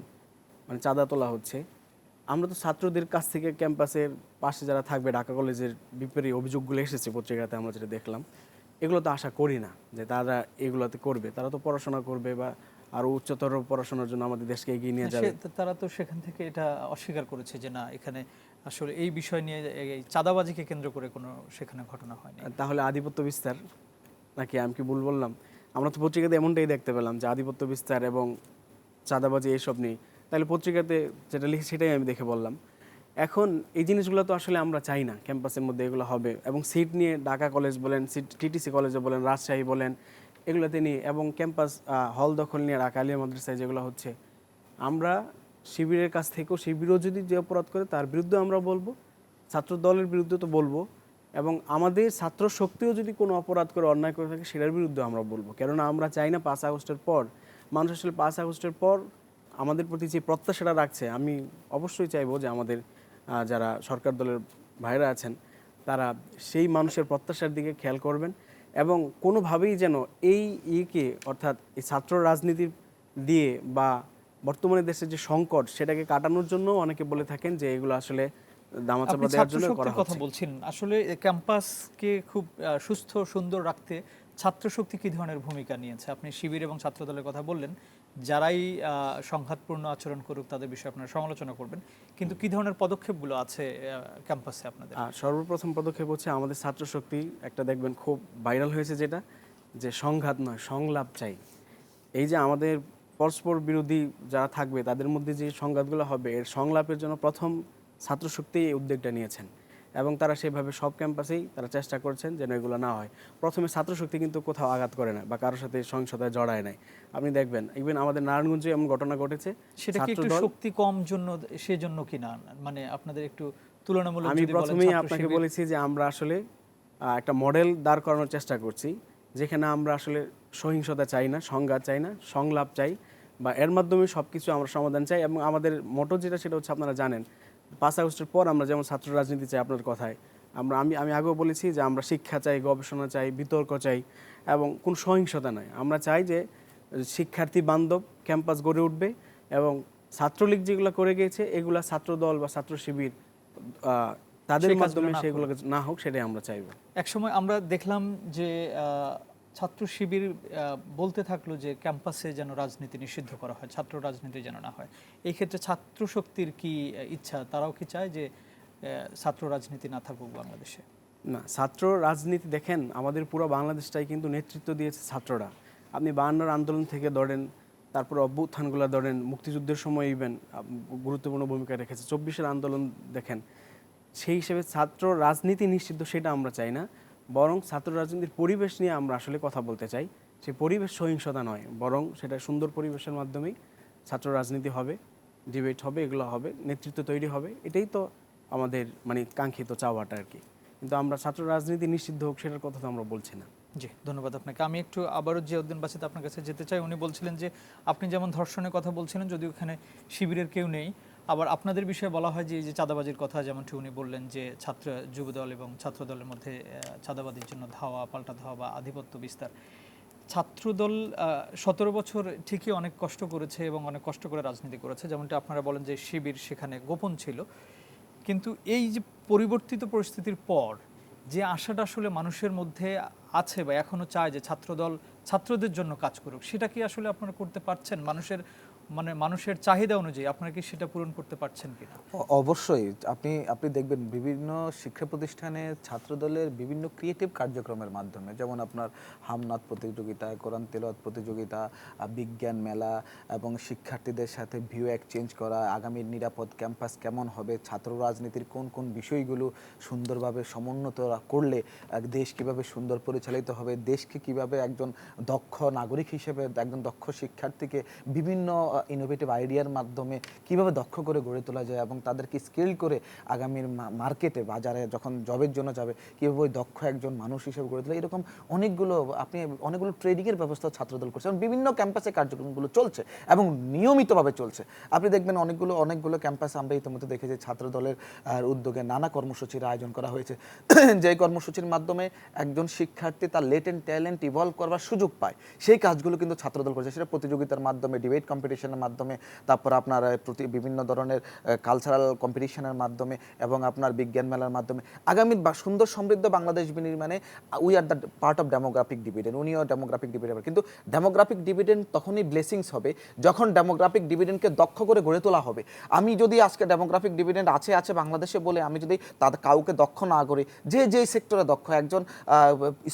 মানে চাঁদা তোলা হচ্ছে। আমরা তো ছাত্রদের কাছ থেকে ক্যাম্পাসের পাশে যারা থাকবে, ঢাকা কলেজের বিপরীত অভিযোগগুলো এসেছে পত্রিকাতে, আমরা যেটা দেখলাম, এগুলো তো আশা করি না যে তারা এগুলোতে করবে। তারা তো পড়াশোনা করবে বা আরও উচ্চতর পড়াশোনার জন্য আমাদের দেশকে এগিয়ে নিয়ে যাবে। তারা তো সেখান থেকে এটা অস্বীকার করেছে যে না, এখানে আসলে এই বিষয় নিয়ে এই চাঁদাবাজিকে কেন্দ্র করে কোনো সেখানে ঘটনা হয়নি। তাহলে আধিপত্য বিস্তার নাকি? আমি কি ভুল বললাম? আমরা তো পত্রিকাতে এমনটাই দেখতে পেলাম যে আধিপত্য বিস্তার এবং চাঁদাবাজি এইসব নিয়ে। তাহলে পত্রিকাতে যেটা লিখে সেটাই আমি দেখে বললাম। এখন এই জিনিসগুলো তো আসলে আমরা চাই না ক্যাম্পাসের মধ্যে এগুলো হবে। এবং সিট নিয়ে ঢাকা কলেজ বলেন, টিটিসি কলেজে বলেন, রাজশাহী বলেন, এগুলোতে নিয়ে এবং ক্যাম্পাস হল দখল নিয়ে ঢাকা আলিয়া মাদ্রাসায় যেগুলো হচ্ছে, আমরা শিবিরের কাছ থেকেও, শিবিরও যদি যে অপরাধ করে তার বিরুদ্ধে আমরা বলবো, ছাত্র দলের বিরুদ্ধে তো বলবো, এবং আমাদের ছাত্র শক্তিও যদি কোনো অপরাধ করে, অন্যায় করে থাকে, সেটার বিরুদ্ধে আমরা বলবো। কেননা আমরা চাই না 5 আগস্টের পর মানুষ আসলে 5 আগস্টের পর আমাদের প্রতি যে প্রত্যাশাটা রাখছে, আমি অবশ্যই চাইবো যে আমাদের যারা সরকার দলের ভাইরা আছেন তারা সেই মানুষের প্রত্যাশার দিকে খেয়াল করবেন এবং কোনোভাবেই যেন এই অর্থাৎ এই ছাত্র রাজনীতি দিয়ে বা বর্তমানে দেশের যে সংকট সেটাকে কাটানোর জন্য অনেকে বলে থাকেন যে এগুলো আসলে দামাচাপা দেওয়ার জন্য করা হচ্ছে। কথা বলছেন, আসলে ক্যাম্পাসকে খুব সুস্থ সুন্দর রাখতে ছাত্র শক্তি কী ধরনের ভূমিকা নিয়েছে? আপনি শিবির এবং ছাত্র দলের কথা বললেন, যারাই সংঘাতপূর্ণ আচরণ করুক তাদের বিষয়ে আপনারা সমালোচনা করবেন, কিন্তু কী ধরনের পদক্ষেপগুলো আছে ক্যাম্পাসে আপনাদের? সর্বপ্রথম পদক্ষেপ হচ্ছে আমাদের ছাত্র শক্তি, একটা দেখবেন খুব ভাইরাল হয়েছে যেটা, যে সংঘাত নয় সংলাপ চাই। এই যে আমাদের পরস্পর বিরোধী যারা থাকবে তাদের মধ্যে যে সংঘাতগুলো হবে, এর সংলাপের জন্য প্রথম ছাত্র শক্তি এই উদ্যোগটা নিয়েছেন এবং তারা সেভাবে সব ক্যাম্পাসেই তারা চেষ্টা করছেন যেন এগুলো না হয়। প্রথমে ছাত্র শক্তি কিন্তু কোথাও আঘাত করে না বা কারোর সাথে সহিংসতায় জড়ায় নাই। আপনি দেখবেন ইভেন আমাদের নারায়ণগঞ্জে এমন ঘটনা ঘটেছে। সেটা কি একটু শক্তি কম জন্য সেজন্য কি না, মানে আপনাদের একটু তুলনামূলক আমি যদি বলেন প্রথমেই ছাত্র আপনাকে শিবির- বলেছি যে আমরা আসলে একটা মডেল দাঁড় করানোর চেষ্টা করছি, যেখানে আমরা আসলে সহিংসতা চাই না, সংঘাত চাই না, সংলাপ চাই, বা এর মাধ্যমে সব কিছু আমরা সমাধান চাই। এবং আমাদের মোটো যেটা সেটা হচ্ছে আপনারা জানেন 5 আগস্টের পর আমরা যেমন ছাত্র রাজনীতি চাই, আপনার কথায় আমি আগেও বলেছি যে আমরা শিক্ষা চাই, গবেষণা চাই, বিতর্ক চাই এবং কোন সহিংসতা নয়। আমরা চাই যে শিক্ষার্থী বান্ধব ক্যাম্পাস গড়ে উঠবে এবং ছাত্রলীগ যেগুলো করে গিয়েছে এগুলা ছাত্রদল বা ছাত্র শিবির তাদের সেই কাজগুলো মাধ্যমে না সেগুলো না হোক, সেটাই আমরা চাইবো। একসময় আমরা দেখলাম যে ছাত্র শিবির বলতে থাকলো যে ক্যাম্পাসে যেন রাজনীতি নিষিদ্ধ করা হয়, ছাত্র রাজনীতি যেন না হয়। এই ক্ষেত্রে ছাত্র শক্তির কি ইচ্ছা, তারাও কি চায় যে ছাত্র রাজনীতি না থাকুক বাংলাদেশে? না, ছাত্র রাজনীতি দেখেন আমাদের পুরো বাংলাদেশটাই কিন্তু নেতৃত্ব দিয়েছে ছাত্ররা। আপনি 52 আন্দোলন থেকে ধরেন, তারপর অভ্যুত্থানগুলো ধরেন, মুক্তিযুদ্ধের সময় ইভেন গুরুত্বপূর্ণ ভূমিকা রেখেছে, 24-এর আন্দোলন দেখেন। সেই হিসেবে ছাত্র রাজনীতি নিষিদ্ধ সেটা আমরা চাই না, বরং ছাত্র রাজনীতির পরিবেশ নিয়ে আমরা আসলে কথা বলতে চাই। সেই পরিবেশ সহিংসতা নয়, বরং সেটা সুন্দর পরিবেশের মাধ্যমেই ছাত্র রাজনীতি হবে, ডিবেট হবে, এগুলো হবে, নেতৃত্ব তৈরি হবে। এটাই তো আমাদের মানে কাঙ্ক্ষিত চাওয়াটা আর কি। কিন্তু আমরা ছাত্র রাজনীতি নিষিদ্ধ হোক সেটার কথা তো আমরা বলছি না। জি, ধন্যবাদ আপনাকে। আমি একটু আবারও জিয়াউদ্দিন বাসিত আপনার কাছে যেতে চাই। উনি বলছিলেন যে আপনি যেমন ধর্ষণের কথা বলছিলেন, যদি ওখানে শিবিরের কেউ নেই, আবার আপনাদের বিষয়ে বলা হয় যে এই যে চাঁদাবাজির কথা, যেমনটি উনি বললেন যে যুবদল এবং ছাত্র দলের মধ্যে চাঁদাবাজির জন্য ধাওয়া, পাল্টা ধাওয়া বা আধিপত্য বিস্তার। ছাত্রদল 17 বছর ঠিকই অনেক কষ্ট করেছে এবং অনেক কষ্ট করে রাজনীতি করেছে, যেমনটি আপনারা বলেন যে শিবির সেখানে গোপন ছিল। কিন্তু এই যে পরিবর্তিত পরিস্থিতির পর যে আশাটা আসলে মানুষের মধ্যে আছে বা এখনো চায় যে ছাত্রদল ছাত্রদের জন্য কাজ করুক, সেটা কি আসলে আপনারা করতে পারছেন? মানুষের চাহিদা অনুযায়ী আপনারা কি সেটা পূরণ করতে পারছেন কিনা? অবশ্যই। আপনি দেখবেন বিভিন্ন শিক্ষা প্রতিষ্ঠানে ছাত্রদলের বিভিন্ন ক্রিয়েটিভ কার্যক্রমের মাধ্যমে, যেমন আপনার হামনাত প্রতিযোগিতা, কোরআন তেলাওয়াত প্রতিযোগিতা, বিজ্ঞান মেলা এবং শিক্ষার্থীদের সাথে ভিউ এক্সচেঞ্জ করা, আগামীর নিরাপদ ক্যাম্পাস কেমন হবে, ছাত্র রাজনীতির কোন কোন বিষয়গুলো সুন্দরভাবে সমুন্নত করলে দেশ কিভাবে সুন্দর পরিচালিত হবে, দেশকে কিভাবে একজন দক্ষ নাগরিক হিসেবে একজন দক্ষ শিক্ষার্থীকে বিভিন্ন ইনোভেটিভ আইডিয়ার মাধ্যমে কিভাবে দক্ষ করে গড়ে তোলা যায় এবং তাদেরকে স্কিল করে আগামীর মার্কেটে বাজারে যখন জবের জন্য যাবে কীভাবে ওই দক্ষ একজন মানুষ হিসেবে গড়ে তোলা, এরকম অনেকগুলো ট্রেনিংয়ের ব্যবস্থা ছাত্রদল করছে এবং বিভিন্ন ক্যাম্পাসে কার্যক্রমগুলো চলছে এবং নিয়মিতভাবে চলছে। আপনি দেখবেন অনেকগুলো ক্যাম্পাসে আমরা ইতিমধ্যে দেখেছি ছাত্রদলের উদ্যোগে নানা কর্মসূচির আয়োজন করা হয়েছে, যে কর্মসূচির মাধ্যমে একজন শিক্ষার্থী তার লেটেন্ট ট্যালেন্ট ইভলভ করবার সুযোগ পায়। সেই কাজগুলো কিন্তু ছাত্রদল করছে, সেটা প্রতিযোগিতার মাধ্যমে, ডিবেট কম্পিটিশনের মাধ্যমে, তারপর আপনার বিভিন্ন ধরনের কালচারাল কম্পিটিশনের মাধ্যমে এবং আপনার বিজ্ঞান মেলার মাধ্যমে। আগামী সুন্দর সমৃদ্ধ বাংলাদেশ বিনির্মাণে we are the part of demographic dividend, উনিও ডেমোগ্রাফিক ডিভিডেন্ড। কিন্তু ডেমোগ্রাফিক ডিভিডেন্ড তখনই ব্লেসিংস হবে যখন ডেমোগ্রাফিক ডিভিডেন্ডকে দক্ষ করে গড়ে তোলা হবে। আমি যদি আজকে ডেমোগ্রাফিক ডিভিডেন্ড আছে বাংলাদেশে বলে আমি যদি তাদের কাউকে দক্ষ না করি, যে সেক্টরে দক্ষ, একজন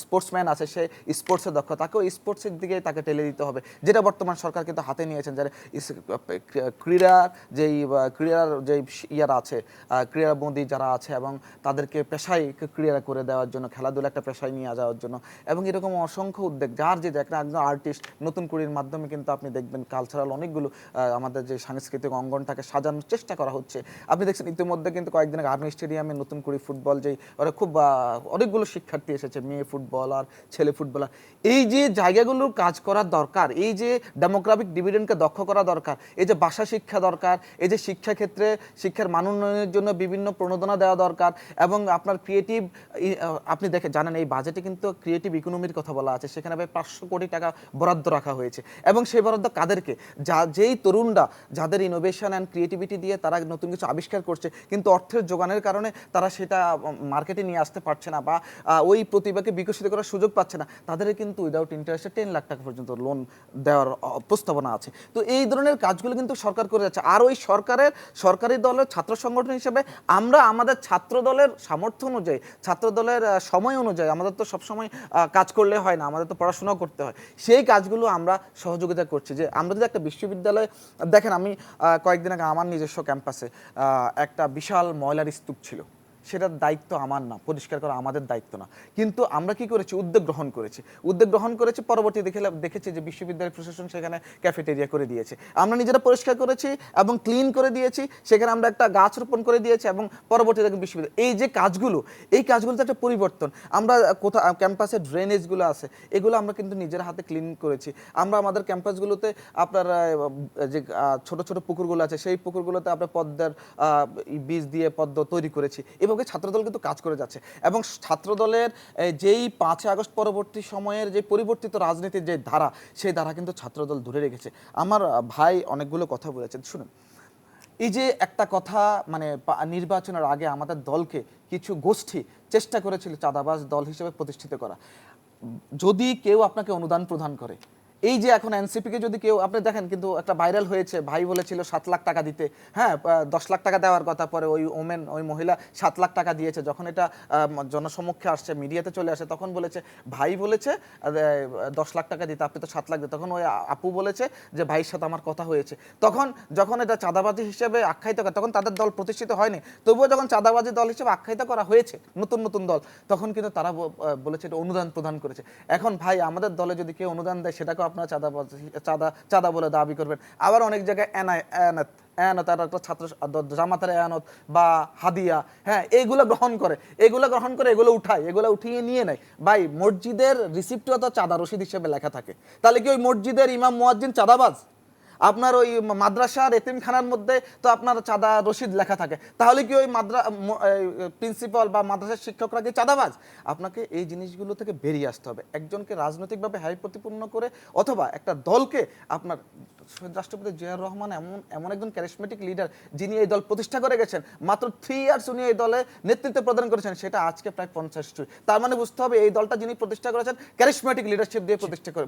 স্পোর্টসম্যান আছে সে স্পোর্টসে দক্ষ, তাকেও স্পোর্টসের দিকে তাকে টেলে দিতে হবে, যেটা বর্তমান সরকার কিন্তু হাতে নিয়েছেন। যারা ক্রীড়ার যেই ইয়ারা আছে, ক্রীড়াবন্দী যারা আছে এবং তাদেরকে পেশায় ক্রীড়া করে দেওয়ার জন্য, খেলাধুলা একটা পেশায় নিয়ে যাওয়ার জন্য এবং এরকম অসংখ্য উদ্যোগ, যার যে একজন আর্টিস্ট নতুন কুড়ির মাধ্যমে কিন্তু আপনি দেখবেন কালচারাল অনেকগুলো আমাদের যে সাংস্কৃতিক অঙ্গনটাকে সাজানোর চেষ্টা করা হচ্ছে। আপনি দেখছেন ইতিমধ্যে কিন্তু কয়েকদিন আগে আর্মি স্টেডিয়ামে নতুন কুড়ি ফুটবল, যেই ওরা খুব অনেকগুলো শিক্ষার্থী এসেছে, মেয়ে ফুটবলার, ছেলে ফুটবলার। এই যে জায়গাগুলোর কাজ করার দরকার, এই যে ডেমোগ্রাফিক ডিভিডেন্ডকে দক্ষ করা দরকার, এই যে ভাষা শিক্ষা দরকার, এই যে শিক্ষা ক্ষেত্রে শিক্ষার মান উন্নয়নের জন্য বিভিন্ন প্রণোদনা দেওয়া দরকার, এবং আপনার ক্রিয়েটিভ, আপনি দেখে জানেন এই বাজেটে কিন্তু ক্রিয়েটিভ ইকোনমির কথা বলা আছে, সেখানে প্রায় 500 কোটি টাকা বরাদ্দ রাখা হয়েছে, এবং সেই বরাদ্দ কাদেরকে, যেই তরুণরা যাদের ইনোভেশন অ্যান্ড ক্রিয়েটিভিটি দিয়ে তারা নতুন কিছু আবিষ্কার করছে, কিন্তু অর্থের যোগানের কারণে তারা সেটা মার্কেটে নিয়ে আসতে পারছে না বা ওই প্রতিভাকে বিকশিত করার সুযোগ পাচ্ছে না, তাদের কিন্তু উইদাউট ইন্টারেস্টে 10 লাখ টাকা পর্যন্ত লোন দেওয়ার প্রস্তাবনা আছে। তো এই ধরনের কাজগুলো কিন্তু সরকার করে যাচ্ছে। আর ওই সরকারি দলের ছাত্র সংগঠন হিসেবে আমরা আমাদের ছাত্র দলের সামর্থ্য অনুযায়ী, ছাত্র দলের সময় অনুযায়ী, আমাদের তো সবসময় কাজ করলে হয় না, আমাদের তো পড়াশোনাও করতে হয়, সেই কাজগুলো আমরা সহযোগিতা করছি। যে আমরা যদি একটা বিশ্ববিদ্যালয়ে দেখেন, আমি কয়েকদিন আগে আমার নিজস্ব ক্যাম্পাসে একটা বিশাল ময়লার স্তূপ ছিল, সেটার দায়িত্ব আমার না, পরিষ্কার করা আমাদের দায়িত্ব না, কিন্তু আমরা কি করেছি, উদ্যোগ গ্রহণ করেছি। পরবর্তী দেখেছি যে বিশ্ববিদ্যালয় প্রশাসন সেখানে ক্যাফেটেরিয়া করে দিয়েছে, আমরা নিজেরা পরিষ্কার করেছি এবং ক্লিন করে দিয়েছি, সেখানে আমরা একটা গাছ রোপণ করে দিয়েছি, এবং পরবর্তীতে বিশ্ববিদ্যালয় এই যে কাজগুলো, এই কাজগুলোতে একটা পরিবর্তন। আমরা কোথাও ক্যাম্পাসে ড্রেনেজগুলো আছে, এগুলো আমরা কিন্তু নিজের হাতে ক্লিন করেছি। আমরা আমাদের ক্যাম্পাসগুলোতে আপনার যে ছোট ছোট পুকুরগুলো আছে, সেই পুকুরগুলোতে আমরা পদ্মের বীজ দিয়ে পদ্ম তৈরি করেছি। এভাবে ছাত্রদল কিন্তু কাজ করে যাচ্ছে, এবং ছাত্রদলের যেই 5 আগস্ট পরবর্তী সময়ের যে পরিবর্তিত রাজনীতির যে ধারা, সেই ধারা কিন্তু ছাত্রদল ধরে রেখেছে। আমার ভাই অনেকগুলো কথা বলেছেন, শুনুন, এই যে একটা কথা, মানে নির্বাচনের আগে আমাদের দলকে কিছু গোষ্ঠী চেষ্টা করেছিল চাঁদাবাজ দল হিসেবে প্রতিষ্ঠিত করা। যদি কেউ আপনাকে অনুদান প্রদান করে, এই যে এখন এনসিপিকে যদি কেউ, আপনি দেখেন কিন্তু একটা ভাইরাল হয়েছে, ভাই বলেছিল 7 লাখ টাকা দিতে, হ্যাঁ 10 লাখ টাকা দেওয়ার কথা, পরে ওই মহিলা 7 লাখ টাকা দিয়েছে। যখন এটা জনসমক্ষে আসছে, মিডিয়াতে চলে আসে, তখন বলেছে ভাই বলেছে 10 লাখ টাকা দিতে, আপনি তো 7 লাখ দিতে। তখন ওই আপু বলেছে যে ভাইয়ের সাথে আমার কথা হয়েছে। তখন যখন এটা চাঁদাবাজি হিসেবে আখ্যায়িত করে, তখন তাদের দল প্রতিষ্ঠিত হয়নি, তবুও যখন চাঁদাবাজি দল হিসেবে আখ্যায়িত করা হয়েছে নতুন দল, তখন কিন্তু তারা বলেছে এটা অনুদান প্রদান করেছে। এখন ভাই আমাদের দলে যদি কেউ অনুদান দেয়, সেটাকে আপনারা চাঁদা বলে দাবি করবেন। আবার অনেক জায়গায় এনায়েত আর একটা ছাত্র জামাতের এয়ানত বা হাদিয়া, হ্যাঁ এগুলো গ্রহণ করে, এগুলো উঠিয়ে নিয়ে নেয়। ভাই মসজিদের রিসিপ্টও তো চাঁদা রসিদ হিসেবে লেখা থাকে, তাহলে কি ওই মসজিদের ইমাম মুয়াজ্জিন চাঁদাবাজ? আপনার ওই মাদ্রাসার এতিমখানার মধ্যে তো আপনার চাঁদা রসিদ লেখা থাকে, তাহলে কি ওই প্রিন্সিপাল বা মাদ্রাসার শিক্ষকরা কি চাঁদাবাজ? আপনাকে এই জিনিসগুলো থেকে বেরিয়ে আসতে হবে, একজনকে রাজনৈতিকভাবে হাই প্রতিপন্ন করে, অথবা একটা দলকে, আপনার রাষ্ট্রপতি জিয়াউর রহমান এমন একজন ক্যারিসমেটিক লিডার, যিনি এই দল প্রতিষ্ঠা করে গেছেন, মাত্র 3 ইয়ার্স উনি এই দলে নেতৃত্ব প্রদান করেছেন, সেটা আজকে প্রায় 50 তার মানে বুঝতে হবে এই দলটা যিনি প্রতিষ্ঠা করেছেন ক্যারিসমেটিক লিডারশিপ দিয়ে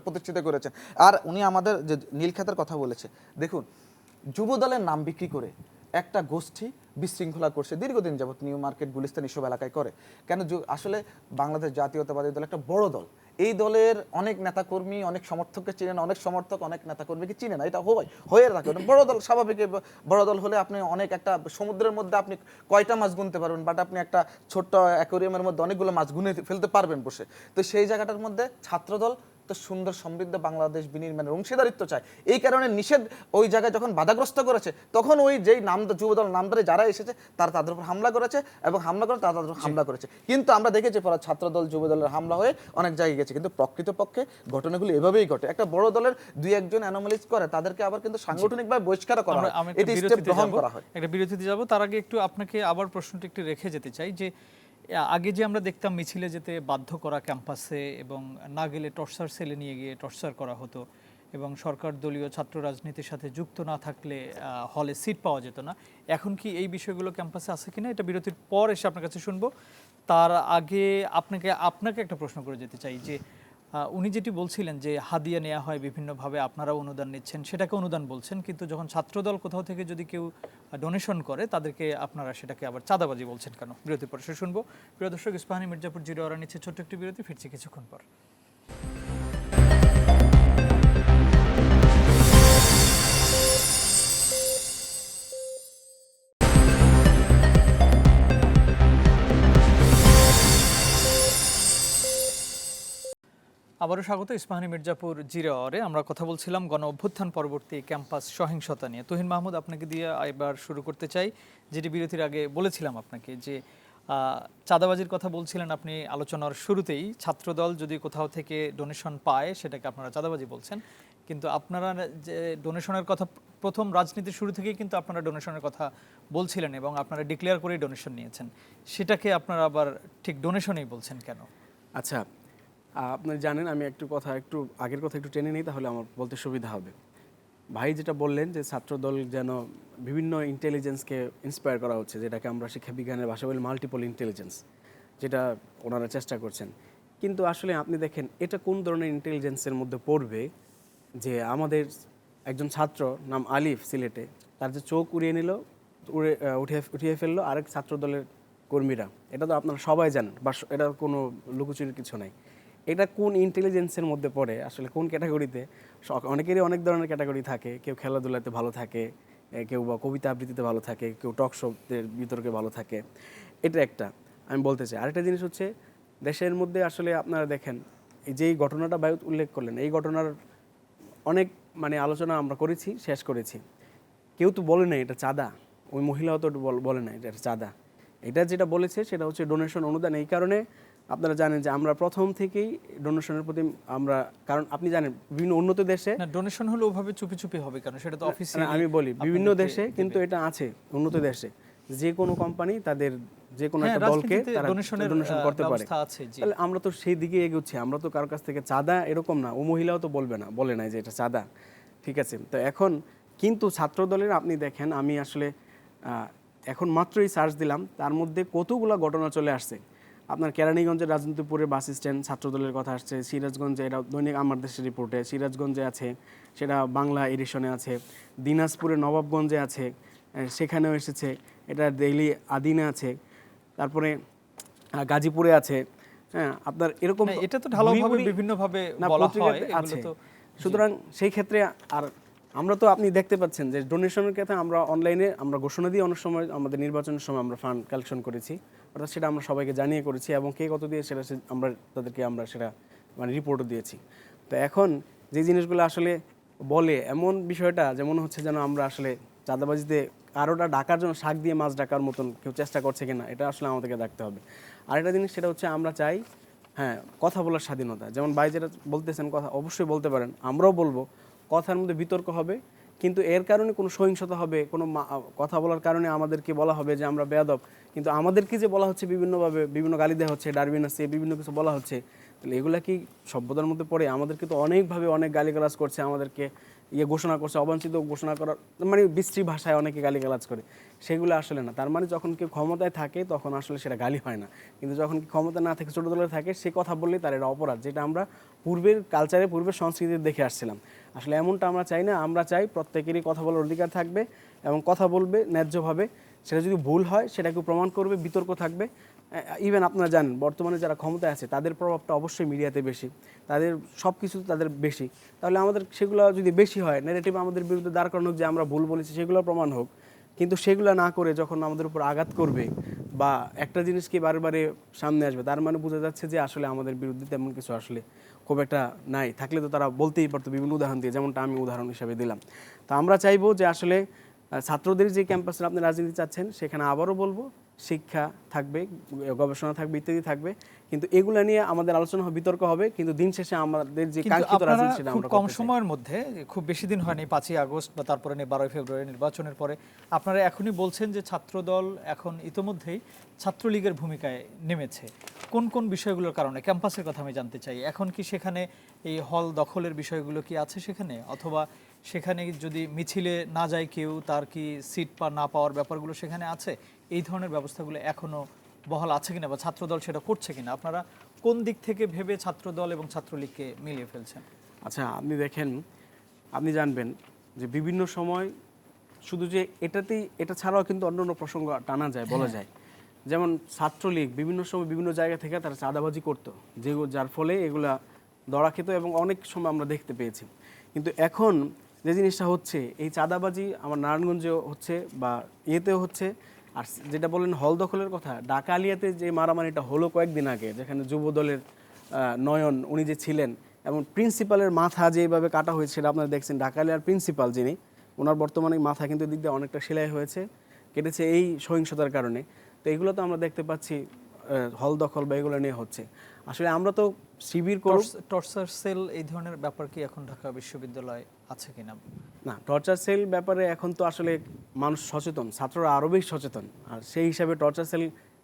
প্রতিষ্ঠিত করেছেন। আর উনি আমাদের যে নীলক্ষেতের কথা বলেছে, দেখুন যুব দলের নাম বিক্রি করে একটা গোষ্ঠী বিশৃঙ্খলা করছে দীর্ঘদিন যাবত, নিউ মার্কেট, গুলিস্তান এসব এলাকায় করে। কেন? আসলে বাংলাদেশ জাতীয়তাবাদী দল একটা বড় দল, এই দলের অনেক নেতাকর্মী অনেক সমর্থককে চিনে না, অনেক সমর্থক অনেক নেতাকর্মীকে চিনে না, এটা হয়ে থাকে। বড় দল স্বাভাবিক, বড় দল হলে আপনি অনেক, একটা সমুদ্রের মধ্যে আপনি কয়টা মাছ গুনতে পারবেন, বাট আপনি একটা ছোট্ট অ্যাকোয়ারিয়ামের মধ্যে অনেকগুলো মাছ গুনে ফেলতে পারবেন বসে। তো সেই জায়গাটার মধ্যে ছাত্রদল তো সুন্দর সমৃদ্ধ বাংলাদেশ বিনির্মাণের অংশীদারিত্ব চায়, এই কারণে নিষেধ ওই জায়গায় যখন বাধাগ্রস্ত করেছে, তখন ওই যেই যুবদল নামদারে যারা এসেছে তারা তাদের উপর হামলা করেছে, এবং হামলা করে তাদের উপর হামলা করেছে। কিন্তু আমরা দেখেছি পরে ছাত্রদল যুবদলের হামলা হয়ে অনেক জায়গায় গেছে, কিন্তু প্রকৃতপক্ষে ঘটনাগুলো এভাবেই ঘটে। একটা বড় দলের 2-1 অ্যানোমালিজ করে, তাদেরকে আবার কিন্তু সাংগঠনিকভাবে বহিষ্কার করা হয়, এটি স্টেপ গ্রহণ করা হয়। একটা বিরতিতে যাব, তার আগে একটু আপনাকে আবার প্রশ্নটি একটু রেখে যেতে চাই যে আগে যে আমরা দেখতাম মিছিলে যেতে বাধ্য করা ক্যাম্পাসে, এবং না গেলে টর্চার সেলে নিয়ে গিয়ে টর্চার করা হতো, এবং সরকার দলীয় ছাত্র রাজনীতির সাথে যুক্ত না থাকলে হলে সিট পাওয়া যেত না, এখন কি এই বিষয়গুলো ক্যাম্পাসে আছে কিনা, এটা বিরতির পর এসে আপনার কাছে শুনবো। তার আগে আপনাকে একটা প্রশ্ন করে যেতে চাই যে উনি যেটি বলছিলেন যে হাদিয়া নেওয়া হয় বিভিন্নভাবে, আপনারা অনুদান নিচ্ছেন, সেটাকে অনুদান বলছেন, কিন্তু যখন ছাত্রদল কোথাও থেকে যদি কেউ ডোনেশন করে, তাদেরকে আপনারা সেটাকে আবার চাঁদাবাজি বলছেন কেন? বিরতির পর শুনবো। প্রিয় দর্শক, ইস্পাহানি মির্জাপুর জিরো আওয়ার নিচ্ছে ছোট্ট একটি বিরতি, ফিরছি কিছুক্ষণ পর। আবারও স্বাগত ইস্পাহানি মির্জাপুর জিরো আওয়ারে। আমরা কথা বলছিলাম গণ অভ্যুত্থান পরবর্তী ক্যাম্পাস সহিংসতা নিয়ে। তুহিন মাহমুদ, আপনাকে দিয়ে এবার শুরু করতে চাই, যেটি বিরতির আগে বলেছিলাম আপনাকে, যে চাঁদাবাজির কথা বলছিলেন আপনি আলোচনার শুরুতেই, ছাত্রদল যদি কোথাও থেকে ডোনেশন পায় সেটাকে আপনারা চাঁদাবাজি বলছেন, কিন্তু আপনারা যে ডোনেশনের কথা প্রথম রাজনীতির শুরু থেকেই কিন্তু আপনারা ডোনেশনের কথা বলছিলেন এবং আপনারা ডিক্লেয়ার করেই ডোনেশন নিয়েছেন, সেটাকে আপনারা আবার ঠিক ডোনেশনেই বলছেন কেন? আচ্ছা, আপনি জানেন, আমি একটু আগের কথা একটু টেনে নিই, তাহলে আমার বলতে সুবিধা হবে। ভাই যেটা বললেন যে ছাত্রদল যেন বিভিন্ন ইন্টেলিজেন্সকে ইন্সপায়ার করা হচ্ছে, যেটাকে আমরা শিক্ষা বিজ্ঞানের ভাষা বলি মাল্টিপল ইন্টেলিজেন্স, যেটা ওনারা চেষ্টা করছেন। কিন্তু আসলে আপনি দেখেন এটা কোন ধরনের ইন্টেলিজেন্সের মধ্যে পড়বে যে আমাদের একজন ছাত্র নাম আলিফ সিলেটে, তার যে চোখ উড়িয়ে নিল, উঠিয়ে ফেললো আরেক ছাত্রদলের কর্মীরা, এটা তো আপনারা সবাই জানেন, বা এটা কোনো লুকোচুরির কিছু নাই। এটা কোন ইন্টেলিজেন্সের মধ্যে পড়ে, আসলে কোন ক্যাটাগরিতে? অনেকেরই অনেক ধরনের ক্যাটাগরি থাকে, কেউ খেলাধুলাতে ভালো থাকে, কেউ বা কবিতা আবৃত্তিতে ভালো থাকে, কেউ টক শোদের বিতর্কে ভালো থাকে। এটা একটা আমি বলতে চাই। আরেকটা জিনিস হচ্ছে, দেশের মধ্যে আসলে আপনারা দেখেন এই যে এই ঘটনাটা বায়ু উল্লেখ করলেন, এই ঘটনার অনেক আলোচনা আমরা করেছি, শেষ করেছি। কেউ তো বলে নাই এটা চাঁদা, ওই মহিলাও তো বলে নাই এটা চাঁদা। এটা যেটা বলেছে সেটা হচ্ছে ডোনেশন, অনুদান। এই কারণে আপনারা জানেন যে আমরা প্রথম থেকেই ডোনেশনের প্রতি আমরা, কারণ আপনি জানেন বিভিন্ন উন্নত দেশে ডোনেশন হলো ওভাবে চুপি চুপি হবে কেন, সেটা তো অফিসিয়ালি আমি বলি বিভিন্ন দেশে কিন্তু এটা আছে। উন্নত দেশে যে কোনো কোম্পানি তাদের যে কোনো একটা দলকে তারা ডোনেশন করতে পারে। তাহলে আমরা তো সেই দিকে এগোচ্ছি, আমরা তো কারোর কাছ থেকে চাঁদা এরকম না, ও মহিলাও তো বলে নাই যে এটা চাঁদা, ঠিক আছে? তো এখন কিন্তু ছাত্রদলের আপনি দেখেন, আমি আসলে এখন মাত্রই সার্চ দিলাম, তার মধ্যে কতগুলো ঘটনা চলে আসছে। আপনার কেরানীগঞ্জের রাজনীতিপুরের বাস স্ট্যান্ড ছাত্রদলের কথা আসছে, সিরাজগঞ্জে, এটা দৈনিক আমার দেশের রিপোর্টে, সিরাজগঞ্জে আছে, সেটা বাংলা এডিশনে আছে, দিনাজপুরে নবাবগঞ্জে আছে, সেখানেও এসেছে, এটা ডেইলি আদিনে আছে, তারপরে গাজীপুরে আছে। হ্যাঁ, আপনার এরকম এটা তো ঢালাওভাবে বিভিন্নভাবে বলা হয় আছে। সুতরাং সেই ক্ষেত্রে আর আমরা তো আপনি দেখতে পাচ্ছেন যে ডোনেশনের ক্ষেত্রে আমরা অনলাইনে আমরা ঘোষণা দিয়ে অনেক সময় আমাদের নির্বাচনের সময় আমরা ফান্ড কালেকশন করেছি, অর্থাৎ সেটা আমরা সবাইকে জানিয়ে করেছি এবং কে কত দিয়ে সেটা আমরা তাদেরকে সেটা রিপোর্টও দিয়েছি। তো এখন যে জিনিসগুলো আসলে বলে এমন বিষয়টা যেমন হচ্ছে যেন আমরা আসলে চাঁদাবাজিতে কারোটা ডাকার জন্য শাক দিয়ে মাছ ডাকার মতন কেউ চেষ্টা করছে কিনা, এটা আসলে আমাদেরকে দেখতে হবে। আরেকটা জিনিস সেটা হচ্ছে আমরা চাই কথা বলার স্বাধীনতা। যেমন ভাই যেটা বলতেছেন, কথা অবশ্যই বলতে পারেন, আমরাও বলবো, কথার মধ্যে বিতর্ক হবে, কিন্তু এর কারণে কোনো সহিংসতা হবে, কোনো কথা বলার কারণে আমাদেরকে বলা হবে যে আমরা বেয়াদব, কিন্তু আমাদেরকে যে বলা হচ্ছে বিভিন্নভাবে, বিভিন্ন গালি দেওয়া হচ্ছে, ডারবিন আছে, বিভিন্ন কিছু বলা হচ্ছে, তাহলে এগুলা কি সভ্যতার মধ্যে পড়ে? আমাদেরকে তো অনেকভাবে অনেক গালিগালাজ করছে, আমাদেরকে ঘোষণা করছে, অবাঞ্ছিত ঘোষণা করার বিশ্রী ভাষায় অনেকে গালিগালাজ করে, সেগুলো আসলে না। তার যখন কেউ ক্ষমতায় থাকে তখন আসলে সেটা গালি হয় না, কিন্তু যখন ক্ষমতা না থাকে, ছোটো দলে থাকে, সে কথা বললেই তার এটা অপরাধ, যেটা আমরা পূর্বের কালচারে, পূর্বের সংস্কৃতিতে দেখে আসছিলাম। আসলে এমনটা আমরা চাই না। আমরা চাই প্রত্যেকেরই কথা বলার অধিকার থাকবে এবং কথা বলবে ন্যায্যভাবে। সেটা যদি ভুল হয় সেটাকে প্রমাণ করবে, বিতর্ক থাকবে। ইভেন আপনারা জানেন বর্তমানে যারা ক্ষমতায় আছে তাদের প্রভাবটা অবশ্যই মিডিয়াতে বেশি, তাদের সব কিছু তাদের বেশি। তাহলে আমাদের সেগুলো যদি বেশি হয়, নেগেটিভ আমাদের বিরুদ্ধে দাঁড় করানো হোক যে আমরা ভুল বলেছি, সেগুলো প্রমাণ হোক। কিন্তু সেগুলো না করে যখন আমাদের উপর আঘাত করবে বা একটা জিনিসকে বারে সামনে আসবে, তার বোঝা যাচ্ছে যে আসলে আমাদের বিরুদ্ধে তেমন কিছু আসলে খুব একটা নাই। থাকলে তো তারা বলতেই পারতো বিভিন্ন উদাহরণ দিয়ে, যেমনটা আমি উদাহরণ হিসাবে দিলাম। তো আমরা চাইবো যে আসলে ছাত্রদের যে ক্যাম্পাসে আপনি রাজনীতি চাচ্ছেন, সেখানে আবারও বলবো শিক্ষা থাকবে, গবেষণা থাকবে, ইত্যাদি থাকবে, কিন্তু এগুলা নিয়ে আমাদের আলোচনা হবে, বিতর্ক হবে, কিন্তু দিন শেষে আমাদের যে কাঙ্ক্ষিত রাজনীতি সেটা আমরা খুব কম সময়ের মধ্যে, খুব বেশি দিন হয়নি, 5ই আগস্ট বা তারপরে 12ই ফেব্রুয়ারি নির্বাচনের পরে আপনারা এখনই বলছেন যে ছাত্রদল এখন ইতোমধ্যেই ছাত্রলীগের ভূমিকায় নেমেছে। কোন কোন বিষয়গুলোর কারণে? ক্যাম্পাসের কথা আমি জানতে চাই। এখন কি সেখানে এই হল দখলের বিষয়গুলো কি আছে সেখানে, অথবা সেখানে যদি মিছিলে না যায় কেউ, তার কি সিট না পাওয়ার ব্যাপারগুলো সেখানে আছে? এই ধরনের ব্যবস্থাগুলো এখনো বহাল আছে কিনা বা ছাত্রদল সেটা করছে কিনা? আপনারা কোন দিক থেকে ভেবে ছাত্রদল এবং ছাত্রলীগকে মিলিয়ে ফেলছেন? আচ্ছা, আপনি দেখেন, আপনি জানবেন যে বিভিন্ন সময় শুধু যে এটা ছাড়াও কিন্তু অন্যান্য প্রসঙ্গ টানা যায়, বলা যায়। যেমন ছাত্রলীগ বিভিন্ন সময় বিভিন্ন জায়গা থেকে তারা চাঁদাবাজি করতো, যার ফলে এগুলা ধরা খেত এবং অনেক সময় আমরা দেখতে পেয়েছি। কিন্তু এখন যে জিনিসটা হচ্ছে, এই চাঁদাবাজি আমার নারায়ণগঞ্জেও হচ্ছে বা ইয়েতেও হচ্ছে। আর যেটা বললেন হল দখলের কথা, ডাকালিয়াতে যে মারামারিটা হলো কয়েকদিন আগে, যেখানে যুব দলের নয়ন উনি যে ছিলেন এবং প্রিন্সিপালের মাথা যেভাবে কাটা হয়েছে সেটা আপনারা দেখছেন। ডাকালিয়ার প্রিন্সিপাল যিনি, ওনার বর্তমানে মাথা কিন্তু দিক দিয়ে অনেকটা সেলাই হয়েছে, কেটেছে এই সহিংসতার কারণে। তো এগুলো তো আমরা দেখতে পাচ্ছি হল দখল বা এগুলো নিয়ে হচ্ছে। আসলে আমরা তো শিবির করুক, টর্চার সেল এই ধরনের ব্যাপার কি এখন ঢাকা বিশ্ববিদ্যালয় আছে কিনা? না টর্চার সেল ব্যাপারে এখন তো আসলে মানুষ সচেতন, ছাত্ররা আরো বেশি সচেতন, আর সেই হিসাবে টর্চার সেল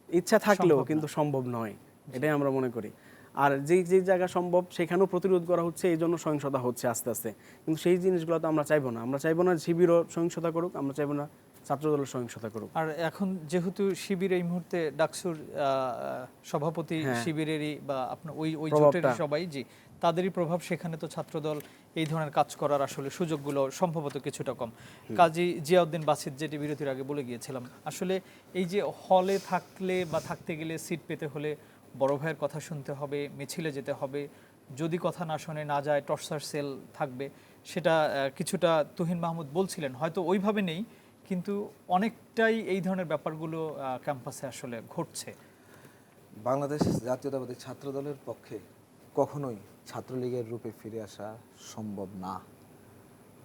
ইচ্ছা থাকলেও কিন্তু সম্ভব নয়, এটাই আমরা মনে করি। আর যে জায়গা সম্ভব সেখানেও প্রতিরোধ করা হচ্ছে, এই জন্য সহিংসতা হচ্ছে আস্তে আস্তে। কিন্তু সেই জিনিসগুলো তো আমরা চাইবো না। আমরা চাইবো না শিবিরও সহিংসতা করুক, আমরা চাইবো না ছাত্রদলের সহিংসতা করুক। আর এখন যেহেতু শিবির এই মুহূর্তে ডাকসুর সভাপতি শিবিরেরই বা আপনার ওই জোটেরই সবাই, জি, তাদেরই প্রভাব সেখানে, তো ছাত্রদল এই ধরনের কাজ করার আসলে সুযোগগুলো সম্ভবত কিছুটা কম। কাজী জিয়াউদ্দিন বাসিত, যেটি বিরতির আগে বলে গিয়েছিলাম, আসলে এই যে হলে থাকলে বা থাকতে গেলে সিট পেতে হলে বড় ভাইয়ের কথা শুনতে হবে, মিছিলে যেতে হবে, যদি কথা না শোনে না যায় টর্চার সেল থাকবে, সেটা কিছুটা তুহিন মাহমুদ বলছিলেন, হয়তো ওইভাবে নেই, কিন্তু অনেকটাই এই ধরনের ব্যাপারগুলো ক্যাম্পাসে আসলে ঘটছে। বাংলাদেশ জাতীয়তাবাদী ছাত্রদলের পক্ষে কখনোই ছাত্রলীগের রূপে ফিরে আসা সম্ভব না।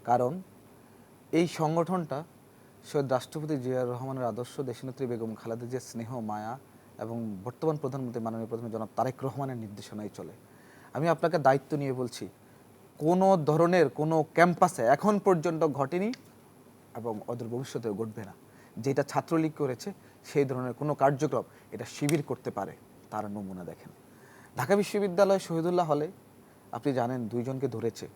কারণ এই সংগঠনটা শহীদ রাষ্ট্রপতি জিয়াউর রহমানের আদর্শ, দেশনেত্রী বেগম খালেদা জিয়ার স্নেহ মায়া এবং বর্তমান প্রধানমন্ত্রী মাননীয় প্রধানমন্ত্রী জনাব তারেক রহমানের নির্দেশনায় চলে। আমি আপনাকে দায়িত্ব নিয়ে বলছি, কোনো ধরনের কোনো ক্যাম্পাসে এখন পর্যন্ত ঘটেনি এবং অদূর ভবিষ্যতেও ঘটবে না। যেটা ছাত্রলীগ করেছে সেই ধরনের কোনো কার্যক্রম এটা শিবির করতে পারে, তার নমুনা দেখেন। ঢাকা বিশ্ববিদ্যালয় শহীদুল্লাহ হলে আপনি জানেন 2 জনকে ধরেছে।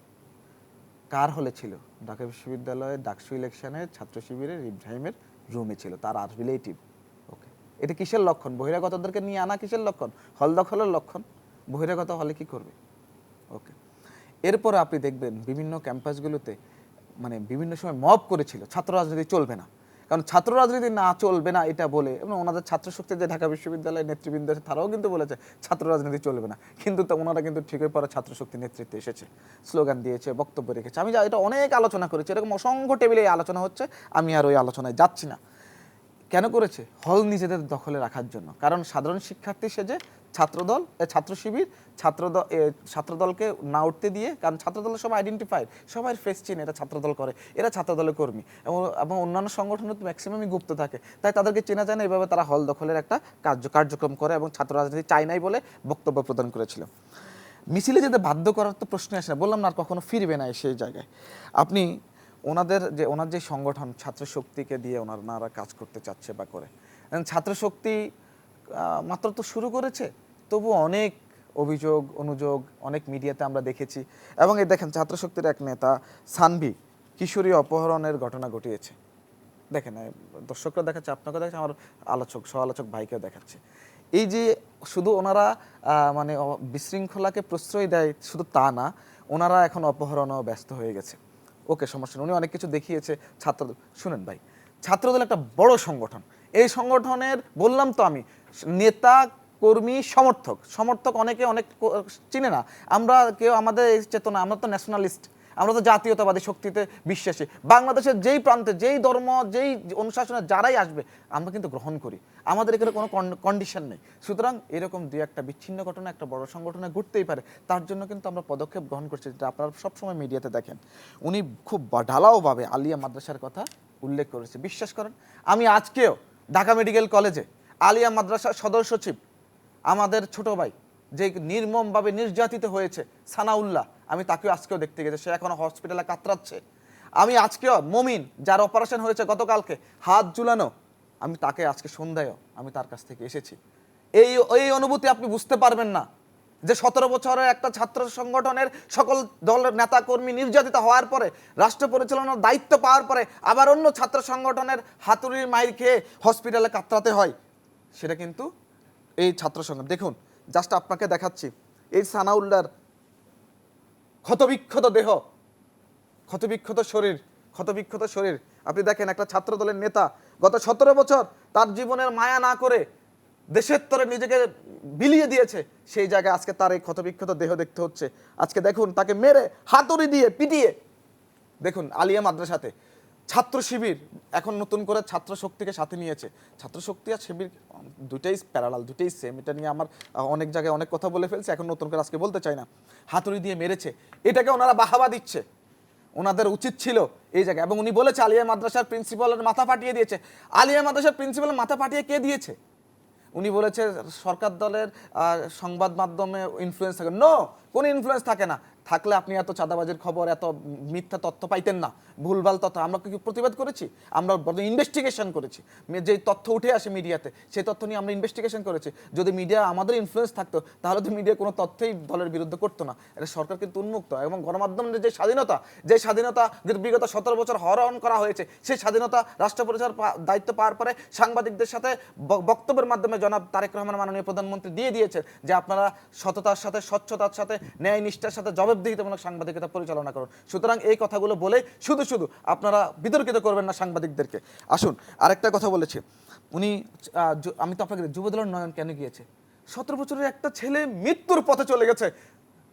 কার হলে ছিল? ঢাকা বিশ্ববিদ্যালয়ে ডাকসু ইলেকশনের ছাত্র শিবিরের ইব্রাহিমের রুমে ছিল, তার আর রিলেটিভ। ওকে, এটা কিসের লক্ষণ? বহিরাগতদেরকে নিয়ে আনা কিসের লক্ষণ? হল দখলের লক্ষণ। বহিরাগত হলে কি করবে? ওকে, এরপরে আপনি দেখবেন বিভিন্ন ক্যাম্পাসগুলোতে মানে বিভিন্ন সময় মব করেছিল ছাত্র রাজনীতি চলবে না, কারণ ছাত্র রাজনীতি না চলবে না এটা বলে, এবং ওনাদের ছাত্র শক্তি যে ঢাকা বিশ্ববিদ্যালয়ের নেতৃবৃন্দ আছে তারাও কিন্তু বলেছে ছাত্র রাজনীতি চলবে না, কিন্তু ওনারা কিন্তু ঠিকই পরে ছাত্র শক্তি নেতৃত্বে এসেছে, স্লোগান দিয়েছে, বক্তব্য রেখেছে। আমি এটা অনেক আলোচনা করেছি, এরকম অসংখ্য টেবিলে আলোচনা হচ্ছে, আমি আর ওই আলোচনায় যাচ্ছি না। কেন করেছে? হল নিজেদের দখলে রাখার জন্য। কারণ সাধারণ শিক্ষার্থী সেজে ছাত্রদল, ছাত্র শিবির ছাত্রদলকে না উঠতে দিয়ে, কারণ ছাত্রদলের সবাই আইডেন্টিফাইড, সবাই ফেস চিনে এটা ছাত্রদল করে, এরা ছাত্রদলের কর্মী, এবং অন্যান্য সংগঠনের তো ম্যাক্সিমামই গুপ্ত থাকে, তাই তাদেরকে চেনা যায় না। এইভাবে তারা হল দখলের একটা কার্যক্রম করে এবং ছাত্র রাজনীতি চায় নাই বলে বক্তব্য প্রদান করেছিল। মিছিলে যেতে বাধ্য করার তো প্রশ্নই আসে না, বললাম না আর কখনো ফিরবে না সেই জায়গায়। আপনি ওনার যে সংগঠন ছাত্র শক্তিকে দিয়ে ওনারা কাজ করতে চাচ্ছে বা করে, ছাত্র শক্তি মাত্র তো শুরু করেছে, তবু অনেক অভিযোগ অনুযোগ অনেক মিডিয়াতে আমরা দেখেছি। এবং এই দেখেন ছাত্র শক্তির এক নেতা সানভি কিশোরী অপহরণের ঘটনা ঘটিয়েছে। দেখেন দর্শকরা দেখাচ্ছে, আপনাকে দেখাচ্ছে, আমার সহ-আলোচক ভাইকেও দেখাচ্ছে। এই যে শুধু ওনারা মানে বিশৃঙ্খলাকে প্রশ্রয় দেয় শুধু তা না, ওনারা এখন অপহরণও ব্যস্ত হয়ে গেছে। ওকে, সমস্যা নেই, উনি অনেক কিছু দেখিয়েছে। শুনেন ভাই, ছাত্রদল একটা বড় সংগঠন। এই সংগঠনের বললাম তো আমি, নেতা কর্মী সমর্থক অনেকে অনেক চিনে না। আমরা কেউ আমাদের এই চেতনা, আমরা তো ন্যাশনালিস্ট, আমরা তো জাতীয়তাবাদী শক্তিতে বিশ্বাসী। বাংলাদেশের যেই প্রান্তে যেই ধর্ম যেই অনুশাসনে যারাই আসবে আমরা কিন্তু গ্রহণ করি, আমাদের এখানে কোনো কন্ডিশন নেই। সুতরাং এরকম দুই একটা বিচ্ছিন্ন ঘটনা একটা বড় সংগঠনে ঘটতেই পারে, তার জন্য কিন্তু আমরা পদক্ষেপ গ্রহণ করছি, যেটা আপনারা সবসময় মিডিয়াতে দেখেন। উনি খুব ঢালাওভাবে আলিয়া মাদ্রাসার কথা উল্লেখ করেছে। বিশ্বাস করেন, আমি আজকেও ঢাকা মেডিকেল কলেজে আলিয়া মাদ্রাসার সদর সচিব আমাদের ছোট ভাই যে নির্মমভাবে নির্যাতিত হয়েছে সানাউল্লাহ, আমি তাকেও আজকেও দেখতে গেছি, সে এখনো হসপিটালে কাতরাচ্ছে। আমি আজকেও মমিন, যার অপারেশন হয়েছে গতকালকে, হাত ঝুলানো, আমি তাকে আজকে সন্ধ্যায়ও আমি তার কাছ থেকে এসেছি। এই অনুভূতি আপনি বুঝতে পারবেন না যে 17 বছরের একটা ছাত্র সংগঠনের সকল দলের নেতা কর্মী নির্যাতিত হওয়ার পরে, রাষ্ট্র পরিচালনার দায়িত্ব পাওয়ার পরে আবার অন্য ছাত্র সংগঠনের হাতুড়ির মাইর খেয়ে হসপিটালে কাতরাতে হয়, সেটা কিন্তু এই ছাত্র সংগঠন। দেখুন, জাস্ট আপনাকে দেখাচ্ছি, এই সানাউল্লাহর ক্ষতবিক্ষত দেহ, ক্ষতবিক্ষত শরীর, আপনি দেখেন একটা ছাত্র দলের নেতা গত 17 বছর তার জীবনের মায়া না করে দেশের তরে নিজেকে বিলিয়ে দিয়েছে, সেই জায়গায় আজকে তার এই ক্ষতবিক্ষত দেহ দেখতে হচ্ছে। আজকে দেখুন তাকে মেরে হাতুড়ি দিয়ে পিটিয়ে, দেখুন আলিয়া মাদ্রাসাতে ছাত্র শিবির এখন নতুন করে ছাত্র শক্তিকে সাথে নিয়েছে। ছাত্র শক্তি আর শিবির দুটাই প্যারালাল, দুটাই সেম। এটা নিয়ে আমার অনেক জায়গায় অনেক কথা বলে ফেলছে, এখন নতুন করে আজকে বলতে চাই না। হাতুড়ি দিয়ে মেরেছে, এটাকে ওনারা বাহাবা দিচ্ছে। ওনাদের উচিত ছিল এই জায়গায়, এবং উনি বলেছে আলিয়া মাদ্রাসার প্রিন্সিপালের মাথা ফাটিয়ে দিয়েছে। আলিয়া মাদ্রাসার প্রিন্সিপালের মাথা ফাটিয়ে কে দিয়েছে? উনি বলেছে সরকার দলের সংবাদ মাধ্যমে ইনফ্লুয়েন্স থাকে। নো, কোনো ইনফ্লুয়েন্স থাকে না। থাকলে আপনি এত চাঁদাবাজির খবর, এত মিথ্যা তথ্য পাইতেন না, ভুলভাল তথ্য। আমরা কি প্রতিবাদ করেছি? আমরা ইনভেস্টিগেশন করেছি। যে তথ্য উঠে আসে মিডিয়াতে, সেই তথ্য নিয়ে আমরা ইনভেস্টিগেশন করেছি। যদি মিডিয়া আমাদের ইনফ্লুয়েন্স থাকতো, তাহলে তো মিডিয়া কোনো তথ্যই দলের বিরুদ্ধে করতো না। এটা সরকার কিন্তু উন্মুক্ত, এবং গণমাধ্যমের যে স্বাধীনতা বিগত 17 বছর হরণ করা হয়েছে, সেই স্বাধীনতা রাষ্ট্র পরিচালনার দায়িত্ব পাওয়ার পরে সাংবাদিকদের সাথে বক্তব্যের মাধ্যমে জনাব তারেক রহমান মাননীয় প্রধানমন্ত্রী দিয়ে দিয়েছেন যে আপনারা সততার সাথে, স্বচ্ছতার সাথে, ন্যায় নিষ্ঠার সাথে জবাবদিহিতামূলক সাংবাদিকতা পরিচালনা করুন। সুতরাং এই কথাগুলো বলে শুধু আপনারা বিতর্কিত করবেন না সাংবাদিকদেরকে। আসুন, আরেকটা কথা বলেছে উনি, আমি তো আপনাকে, যুবদলের নয়ন কেন গিয়েছে? 17 বছরের একটা ছেলে মৃত্যুর পথে চলে গেছে,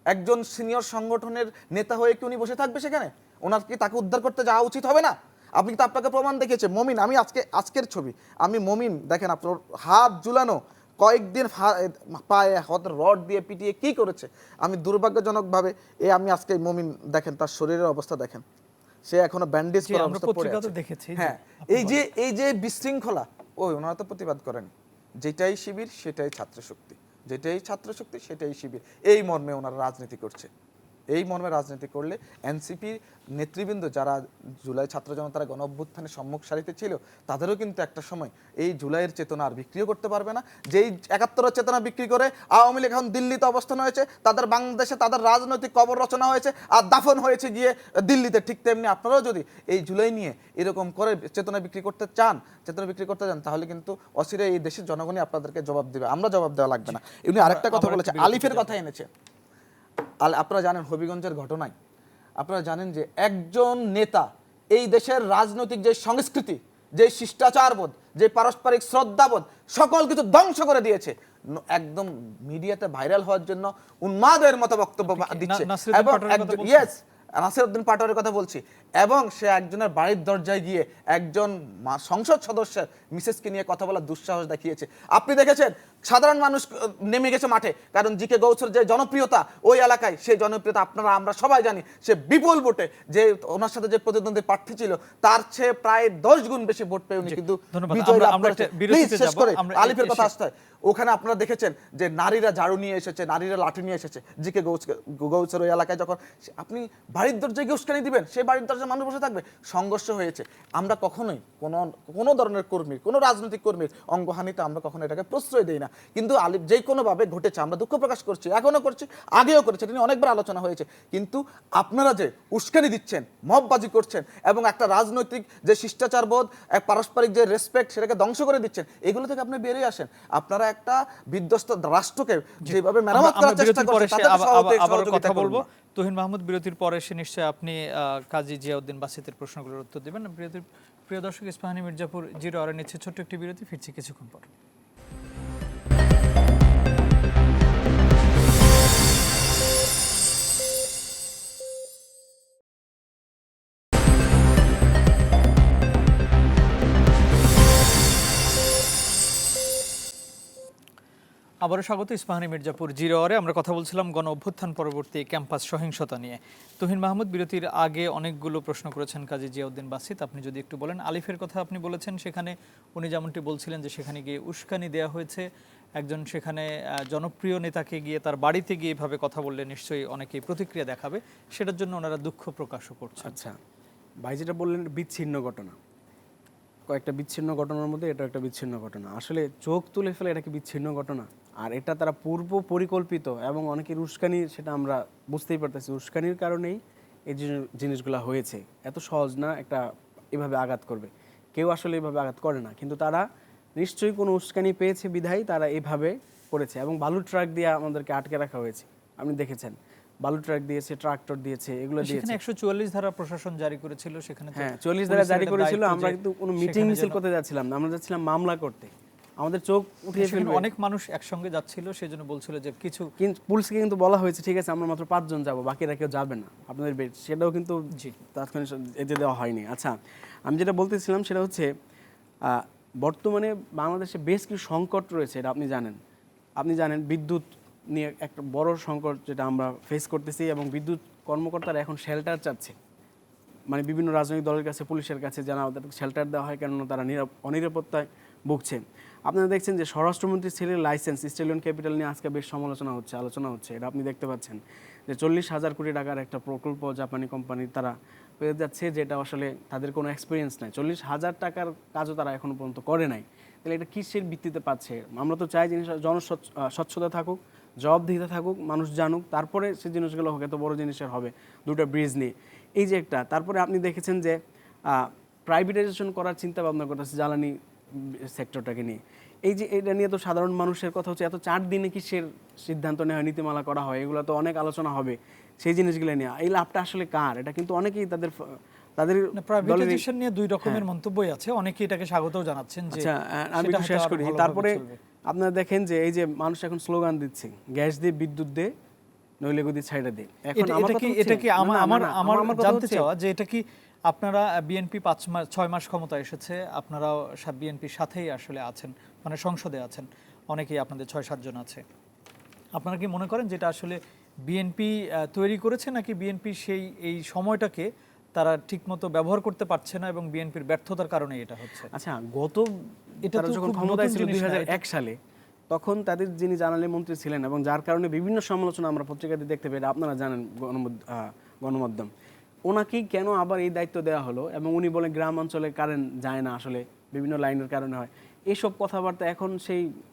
একজন সিনিয়র সংগঠনের নেতা হয়ে কি উনি বসে থাকবে সেখানে? ওনার কি তাকে উদ্ধার করতে যাওয়া উচিত হবে না? আপনি তো, আপনাকে প্রমাণ দেখিয়েছে মমিন। আমি আজকের ছবি, আমি মমিন দেখেন, আপনার হাত ঝুলানো, কয়েকদিন পায়ে হাতে রড দিয়ে পিটিয়ে কি করেছে। আমি দুর্ভাগ্যজনকভাবে আমি আজকে মমিন দেখেন, তার শরীরের অবস্থা দেখেন, সে এখনো ব্যান্ডেজ করা অবস্থা পড়ে আছে। হ্যাঁ, এই যে বিশৃঙ্খলা, ওনারা তো প্রতিবাদ করেন, যেটাই শিবির সেটাই ছাত্র শক্তি, যেটাই ছাত্র শক্তি সেটাই শিবির, এই মর্মে ওনারা রাজনীতি করছে। এই মর্মে রাজনীতি করলে এনসিপি নেতৃবৃন্দ যারা জুলাই ছাত্র জনতার গণ অভ্যুত্থানের সম্মুখ সারিতে ছিল, তাদেরও কিন্তু একটা সময় এই জুলাইয়ের চেতনা আর বিক্রিও করতে পারবে না। যেই 71-এর চেতনা বিক্রি করে আওয়ামী লীগ এখন দিল্লিতে অবস্থান হয়েছে, তাদের বাংলাদেশে তাদের রাজনৈতিক কবর রচনা হয়েছে আর দাফন হয়েছে গিয়ে দিল্লিতে। ঠিক তেমনি আপনারাও যদি এই জুলাই নিয়ে এরকম করে চেতনা বিক্রি করতে চান, তাহলে কিন্তু অচিরে এই দেশের জনগণই আপনাদেরকে জবাব দেবে, আমরা জবাব দেওয়া লাগবে না। এমনি আরেকটা কথা বলেছে, আলিফের কথা এনেছে। আপনারা জানেন হবিগঞ্জের ঘটনায়, আপনারা জানেন যে একজন নেতা এই দেশের রাজনৈতিক যে সংস্কৃতি, যে শিষ্টাচারবোধ, যে পারস্পরিক শ্রদ্ধাবোধ, সকল কিছু ধ্বংস করে দিয়েছে। একদম মিডিয়াতে ভাইরাল হওয়ার জন্য উন্মাদের মতো বক্তব্য দিচ্ছে। এবং নাসিরউদ্দিন পাটোয়ারির কথা বলছি। এবং সে একজনের বাড়ির দরজায় গিয়ে একজন সংসদ সদস্যের মিসেসকে নিয়ে কথা বলার দুঃসাহস দেখিয়েছে। আপনি দেখেছেন সাধারণ মানুষ নেমে গেছে মাঠে, কারণ জিকে গৌছর যে জনপ্রিয়তা ওই এলাকায়, সেই জনপ্রিয়তা আমরা সবাই জানি। সে বিপুল ভোটে, যে ওনার সাথে যে প্রতিদ্বন্দ্বী প্রার্থী ছিল তার চেয়ে প্রায় 10 গুণ বেশি ভোট পেয়ে উনি কিন্তু বিজয় লাভ করেছেন। শেষ করে আলিফের কথা আসতে হয়, ওখানে আপনারা দেখেছেন যে নারীরা ঝাড়ু নিয়ে এসেছে, নারীরা লাঠি নিয়ে এসেছে। জিকে গৌছর ওই এলাকায় যখন আপনি বাড়ির দরজায় গিয়ে উস্কানি দিবেন, সেই বাড়ির দরজায় মানুষ বসে থাকবে। সংঘর্ষ হয়েছে। আমরা কখনোই কোনো ধরনের কর্মীর, কোনো রাজনৈতিক কর্মীর অঙ্গহানিতে আমরা কখনো এটাকে প্রশ্রয় দিই না। কিন্তু আলিফ যে কোনোভাবে ঘটেছে, আমরা দুঃখ প্রকাশ করছি, এখনো করছি, আগেও করেছি, এটা নিয়ে অনেকবার আলোচনা হয়েছে। কিন্তু আপনারা যে উস্কানি দিচ্ছেন, মববাজি করছেন, এবং একটা রাজনৈতিক যে শিষ্টাচারবোধ, এক পারস্পরিক যে রেসপেক্ট, সেটাকে ধ্বংস করে দিচ্ছেন, এগুলো থেকে আপনি বেরিয়ে আসেন। আপনারা একটা বিধ্বস্ত রাষ্ট্রকে যেভাবে মেরামত করার চেষ্টা করছেন, তাদের কথা বলবো। তুহিন মাহমুদ, বিরতির পরে এসে নিশ্চয়ই আপনি কাজী জিয়াউদ্দিন বাসিতের প্রশ্নগুলোর উত্তর দেবেন। প্রিয় দর্শক, ইস্পাহানি মির্জাপুর জিরো আওয়ারে নিচ্ছে ছোট্ট একটি বিরতি, ফিরছি কিছুক্ষণ পর। আবারও স্বাগত ইস্পাহানি মির্জাপুর জিরো আওয়ারে। আমরা কথা বলছিলাম গণ অভ্যুত্থান পরবর্তী ক্যাম্পাস সহিংসতা নিয়ে। তুহিন মাহমুদ, বিরতির আগে অনেকগুলো প্রশ্ন করেছেন কাজী জিয়াউদ্দিন বাসিত, আপনি যদি একটু বলেন। আলিফের কথা আপনি বলেছেন, সেখানে উনি যেমনটি বলছিলেন যে সেখানে গিয়ে উস্কানি দেওয়া হয়েছে, একজন সেখানে জনপ্রিয় নেতাকে গিয়ে তার বাড়িতে গিয়ে এভাবে কথা বললে নিশ্চয়ই অনেকেই প্রতিক্রিয়া দেখাবে, সেটার জন্য ওনারা দুঃখ প্রকাশও করছে। আচ্ছা, ভাই যেটা বললেন বিচ্ছিন্ন ঘটনা, কয়েকটা বিচ্ছিন্ন ঘটনার মধ্যে এটা একটা বিচ্ছিন্ন ঘটনা। আসলে চোখ তুলে ফেলে এটা কি বিচ্ছিন্ন ঘটনা? আর এটা তারা পূর্ব পরিকল্পিত, এবং অনেকের উস্কানি, সেটা আমরা বুঝতেই পারতেছি। উস্কানির কারণেই এই জিনিসগুলো হয়েছে। এত সহজ না একটা এভাবে আঘাত করবে, কেউ আসলে এভাবে আঘাত করে না। কিন্তু তারা নিশ্চয়ই কোনো উস্কানি পেয়েছে বিধায় তারা এভাবে করেছে। এবং বালু ট্রাক দিয়ে আমাদেরকে আটকে রাখা হয়েছে, আপনি দেখেছেন। বালু ট্রাক দিয়েছে, ট্রাক্টর দিয়েছে, এগুলো দিয়েছে। 144 ধারা প্রশাসন জারি করেছিল, সেখানে 40 ধারা জারি করেছিল। আমরা কিন্তু কোনো মিটিং মিছিল করতে যাচ্ছিলাম না, আমরা যাচ্ছিলাম মামলা করতে। আমাদের চোখ উঠিয়ে ফেলবে। অনেক মানুষ একসঙ্গে যাচ্ছিল, সেজন্য বলছিল যে কিছু, কিন্তু পুলিশকে কিন্তু বলা হয়েছে ঠিক আছে আমরা মাত্র 5 জন যাব, বাকিরা কেউ যাবে না, আপনাদের বেড, সেটাও কিন্তু তাৎক্ষণিক এতে দেওয়া হয়নি। আচ্ছা, আমি যেটা বলতেছিলাম সেটা হচ্ছে বর্তমানে বাংলাদেশে বেশ কিছু সংকট রয়েছে, এটা আপনি জানেন বিদ্যুৎ নিয়ে একটা বড় সংকট যেটা আমরা ফেস করতেছি, এবং বিদ্যুৎ কর্মকর্তারা এখন শেল্টার চাচ্ছে। মানে বিভিন্ন রাজনৈতিক দলের কাছে, পুলিশের কাছে যেন ওদের শেল্টার দেওয়া হয়, কেননা তারা অনিরাপত্তায় ভুগছে। আপনারা দেখছেন যে স্বরাষ্ট্রমন্ত্রীর ছেলের লাইসেন্স স্টেলিয়ন ক্যাপিটাল নিয়ে আজকে বেশ আলোচনা হচ্ছে, এটা আপনি দেখতে পাচ্ছেন যে 40,000 কোটি টাকার একটা প্রকল্প জাপানি কোম্পানির তারা পেয়ে যাচ্ছে, যেটা আসলে তাদের কোনো এক্সপিরিয়েন্স নাই। 40,000 টাকার কাজও তারা এখনো পর্যন্ত করে নাই। তাহলে এটা কিসের ভিত্তিতে পাচ্ছে? আমরা তো চাই জিনিস স্বচ্ছতা থাকুক, জবাবদিহিতা থাকুক, মানুষ জানুক, তারপরে সেই জিনিসগুলো হোক, এত বড় জিনিসের হবে দুটো ব্রিজ নিয়ে। এই যে একটা, তারপরে আপনি দেখেছেন যে প্রাইভেটাইজেশন করার চিন্তা ভাবনা করতেছে জ্বালানি সেক্টরটাকে নিয়ে। এই যে এটা নিয়ে তো সাধারণ মানুষের কথা হচ্ছে, এত 4 দিনে কিসের সিদ্ধান্ত নেওয়া হয়, নীতিমালা করা হয়, এগুলো তো অনেক আলোচনা হবে সেই জিনিসগুলো নিয়ে। এই লাভটা আসলে কার? এটা কিন্তু অনেকেই তাদের প্রাইভেটাইজেশন নিয়ে দুই রকমের মন্তব্যই আছে, অনেকেই এটাকে স্বাগতও জানাচ্ছেন যে আচ্ছা, আমি একটু শেষ করি। তারপরে আপনারা দেখেন যে এই যে মানুষ এখন স্লোগান দিচ্ছে, গ্যাস দিয়ে, বিদ্যুৎ দিয়ে, নইলে গদি ছাইড়া দিয়ে। এখন এটা কি আমার জানতে চাওয়া যে এটা কি আপনারা বিএনপি 6 মাস ক্ষমতা এসেছে, আপনারাও বিএনপির সাথেই আসলে আছেন, মানে সংসদে আছেন, অনেকেই আপনাদের 6-7 জন আছে। আপনারা কি মনে করেন যেটা আসলে বিএনপি তৈরি করেছে, নাকি বিএনপি এই সময়টাকে তারা ঠিকমতো ব্যবহার করতে পারছে না এবং বিএনপির ব্যর্থতার কারণে এটা হচ্ছে? আচ্ছা, তারা যখন ক্ষমতায় ছিল 2001 সালে, তখন তাদের যিনি জ্বালানি মন্ত্রী ছিলেন এবং যার কারণে বিভিন্ন সমালোচনা আমরা পত্রিকাতে দেখতে পেয়ে, আপনারা জানেন গণমাধ্যম, ওনাকেই কেন আবার এই দায়িত্ব দেওয়া হলো? এবং উনি বলেন গ্রাম অঞ্চলে কারেন্ট যায় না, আসলে বিভিন্ন লাইনের কারণে হয়। এইসব কথাবার্তা এখন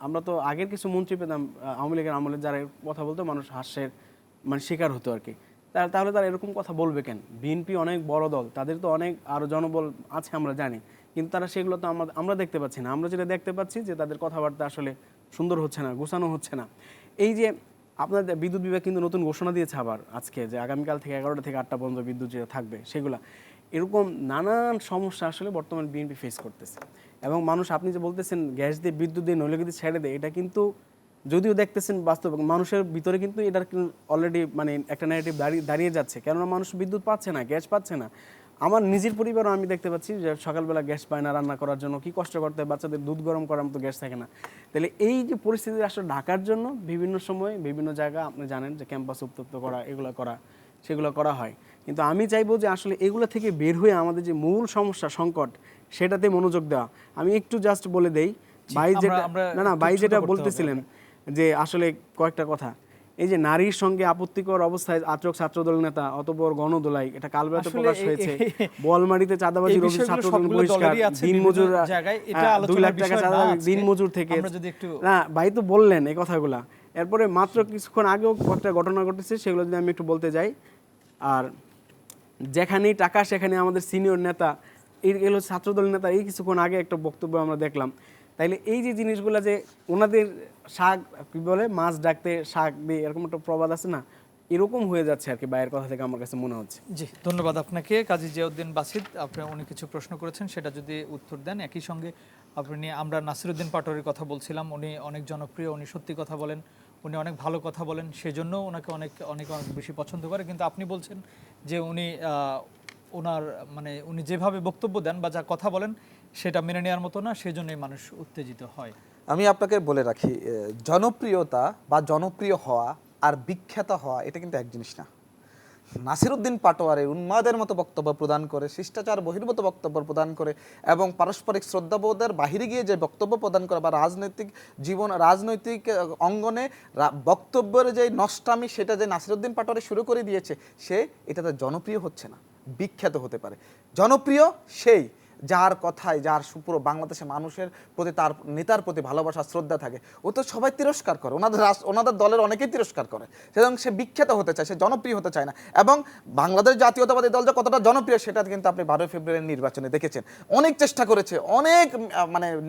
আমরা তো আগের কিছু মন্ত্রী পেতাম আওয়ামী লীগের আমলে, যারা কথা বলতো মানুষ হাস্যের শিকার হতো আর কি। তাহলে তারা এরকম কথা বলবে কেন? বিএনপি অনেক বড় দল, তাদের তো অনেক আরো জনবল আছে আমরা জানি, কিন্তু তারা সেগুলো তো আমরা দেখতে পাচ্ছি না। আমরা যেটা দেখতে পাচ্ছি যে তাদের কথাবার্তা আসলে সুন্দর হচ্ছে না, গোছানো হচ্ছে না। এই যে আপনাদের বিদ্যুৎ বিভাগ কিন্তু নতুন ঘোষণা দিয়েছে আবার আজকে, যে আগামীকাল থেকে 11টা থেকে 8টা পর্যন্ত বিদ্যুৎ যেটা থাকবে সেগুলা। এরকম নানান সমস্যা আসলে বর্তমান বিএনপি ফেস করতেছে। এবং মানুষ, আপনি যে বলতেছেন গ্যাস দিয়ে, বিদ্যুৎ দিয়ে, নইলে যদি ছেড়ে দেয়, এটা কিন্তু যদিও দেখতেছেন বাস্তব, মানুষের ভিতরে কিন্তু এটার অলরেডি একটা ন্যারেটিভ দাঁড়িয়ে যাচ্ছে, কেননা মানুষ বিদ্যুৎ পাচ্ছে না, গ্যাস পাচ্ছে না। আমার নিজের পরিবারও আমি দেখতে পাচ্ছি যে সকালবেলা গ্যাস পায় না, রান্না করার জন্য কি কষ্ট করতে হয়, বাচ্চাদের দুধ গরম করার মতো গ্যাস থাকে না। তাহলে এই যে পরিস্থিতি আসলে ঢাকার জন্য বিভিন্ন সময় বিভিন্ন জায়গা আপনি জানেন যে ক্যাম্পাস উত্তপ্ত করা, সেগুলো করা হয়। কিন্তু আমি চাইবো যে আসলে এগুলো থেকে বের হয়ে আমাদের যে মূল সমস্যা, সংকট, সেটাতে মনোযোগ দেওয়া। আমি একটু জাস্ট বলে দেই, ভাই যেটা বলতেছিলেন যে আসলে কয়েকটা কথা, এই যে নারীর সঙ্গে আপত্তিকর অবস্থায় আটক ছাত্রদল নেতা, অতঃপর গণদোলাই, এটা কালবেলাতে প্রকাশ হয়েছে। বোয়ালমারীতে চাঁদাবাজির অভিযোগ, ছাত্রদল বহিষ্কার, দিনমজুর 2 লাখ টাকা চাঁদাবাজি দিনমজুর থেকে। না ভাই তো বললেন এই কথাগুলা, এরপরে মাত্র কিছুক্ষণ আগেও একটা ঘটনা ঘটেছে, সেগুলো যদি আমি একটু বলতে যাই। আর যেখানেই টাকা সেখানে আমাদের সিনিয়র নেতা, এগুলো ছাত্রদল নেতা, এই কিছুক্ষণ আগে একটা বক্তব্য আমরা দেখলাম। তাইলে এই যে জিনিসগুলো, যে ওনাদের শাক কি বলে, মাছ ডাকতে শাক দিয়ে, এরকম একটা প্রবাদ আছে না, এরকম হয়ে যাচ্ছে আর কি বাইরের কথা থেকে আমার কাছে মনে হচ্ছে। জি, ধন্যবাদ আপনাকে কাজী জিয়াউদ্দিন বাসিত। আপনি অনেক কিছু প্রশ্ন করেছেন, সেটা যদি উত্তর দেন। একই সঙ্গে আমরা নাসিরউদ্দিন পাটোয়ারির কথা বলছিলাম, উনি অনেক জনপ্রিয়, উনি সত্যি কথা বলেন, উনি অনেক ভালো কথা বলেন, সেজন্য ওনাকে অনেক অনেক অনেক বেশি পছন্দ করে। কিন্তু আপনি বলছেন যে উনি যেভাবে বক্তব্য দেন বা যা কথা বলেন সেটা মেনে নেওয়ার মতো না, সেজন্যই মানুষ উত্তেজিত হয়। আমি আপনাকে বলে রাখি, জনপ্রিয়তা বা জনপ্রিয় হওয়া আর বিখ্যাত হওয়া এটা কিন্তু এক জিনিস না। নাসিরউদ্দিন পাটোয়ারি উন্মাদের মতো বক্তব্য প্রদান করে, শিষ্টাচার বহির্ভূত বক্তব্য প্রদান করে এবং পারস্পরিক শ্রদ্ধাবোধের বাহিরে গিয়ে যে বক্তব্য প্রদান করে বা রাজনৈতিক অঙ্গনে বক্তব্যের যে নষ্টামি, সেটা যে নাসিরউদ্দিন পাটোয়ারি শুরু করে দিয়েছে, সে এটাতে জনপ্রিয় হচ্ছে না, বিখ্যাত হতে পারে। জনপ্রিয় সেই যার কথায়, যার পুরো বাংলাদেশের মানুষের প্রতি, তার নেতার প্রতি ভালোবাসা, শ্রদ্ধা থাকে। ও তো সবাই তিরস্কার করে, ওনাদের দলের অনেকেই তিরস্কার করে, সুতরাং সে বিখ্যাত হতে চায়, সে জনপ্রিয় হতে চায় না। এবং বাংলাদেশ জাতীয়তাবাদী দল যে কতটা জনপ্রিয়, সেটা কিন্তু আপনি 12 ফেব্রুয়ারির নির্বাচনে দেখেছেন। অনেক চেষ্টা করেছে, অনেক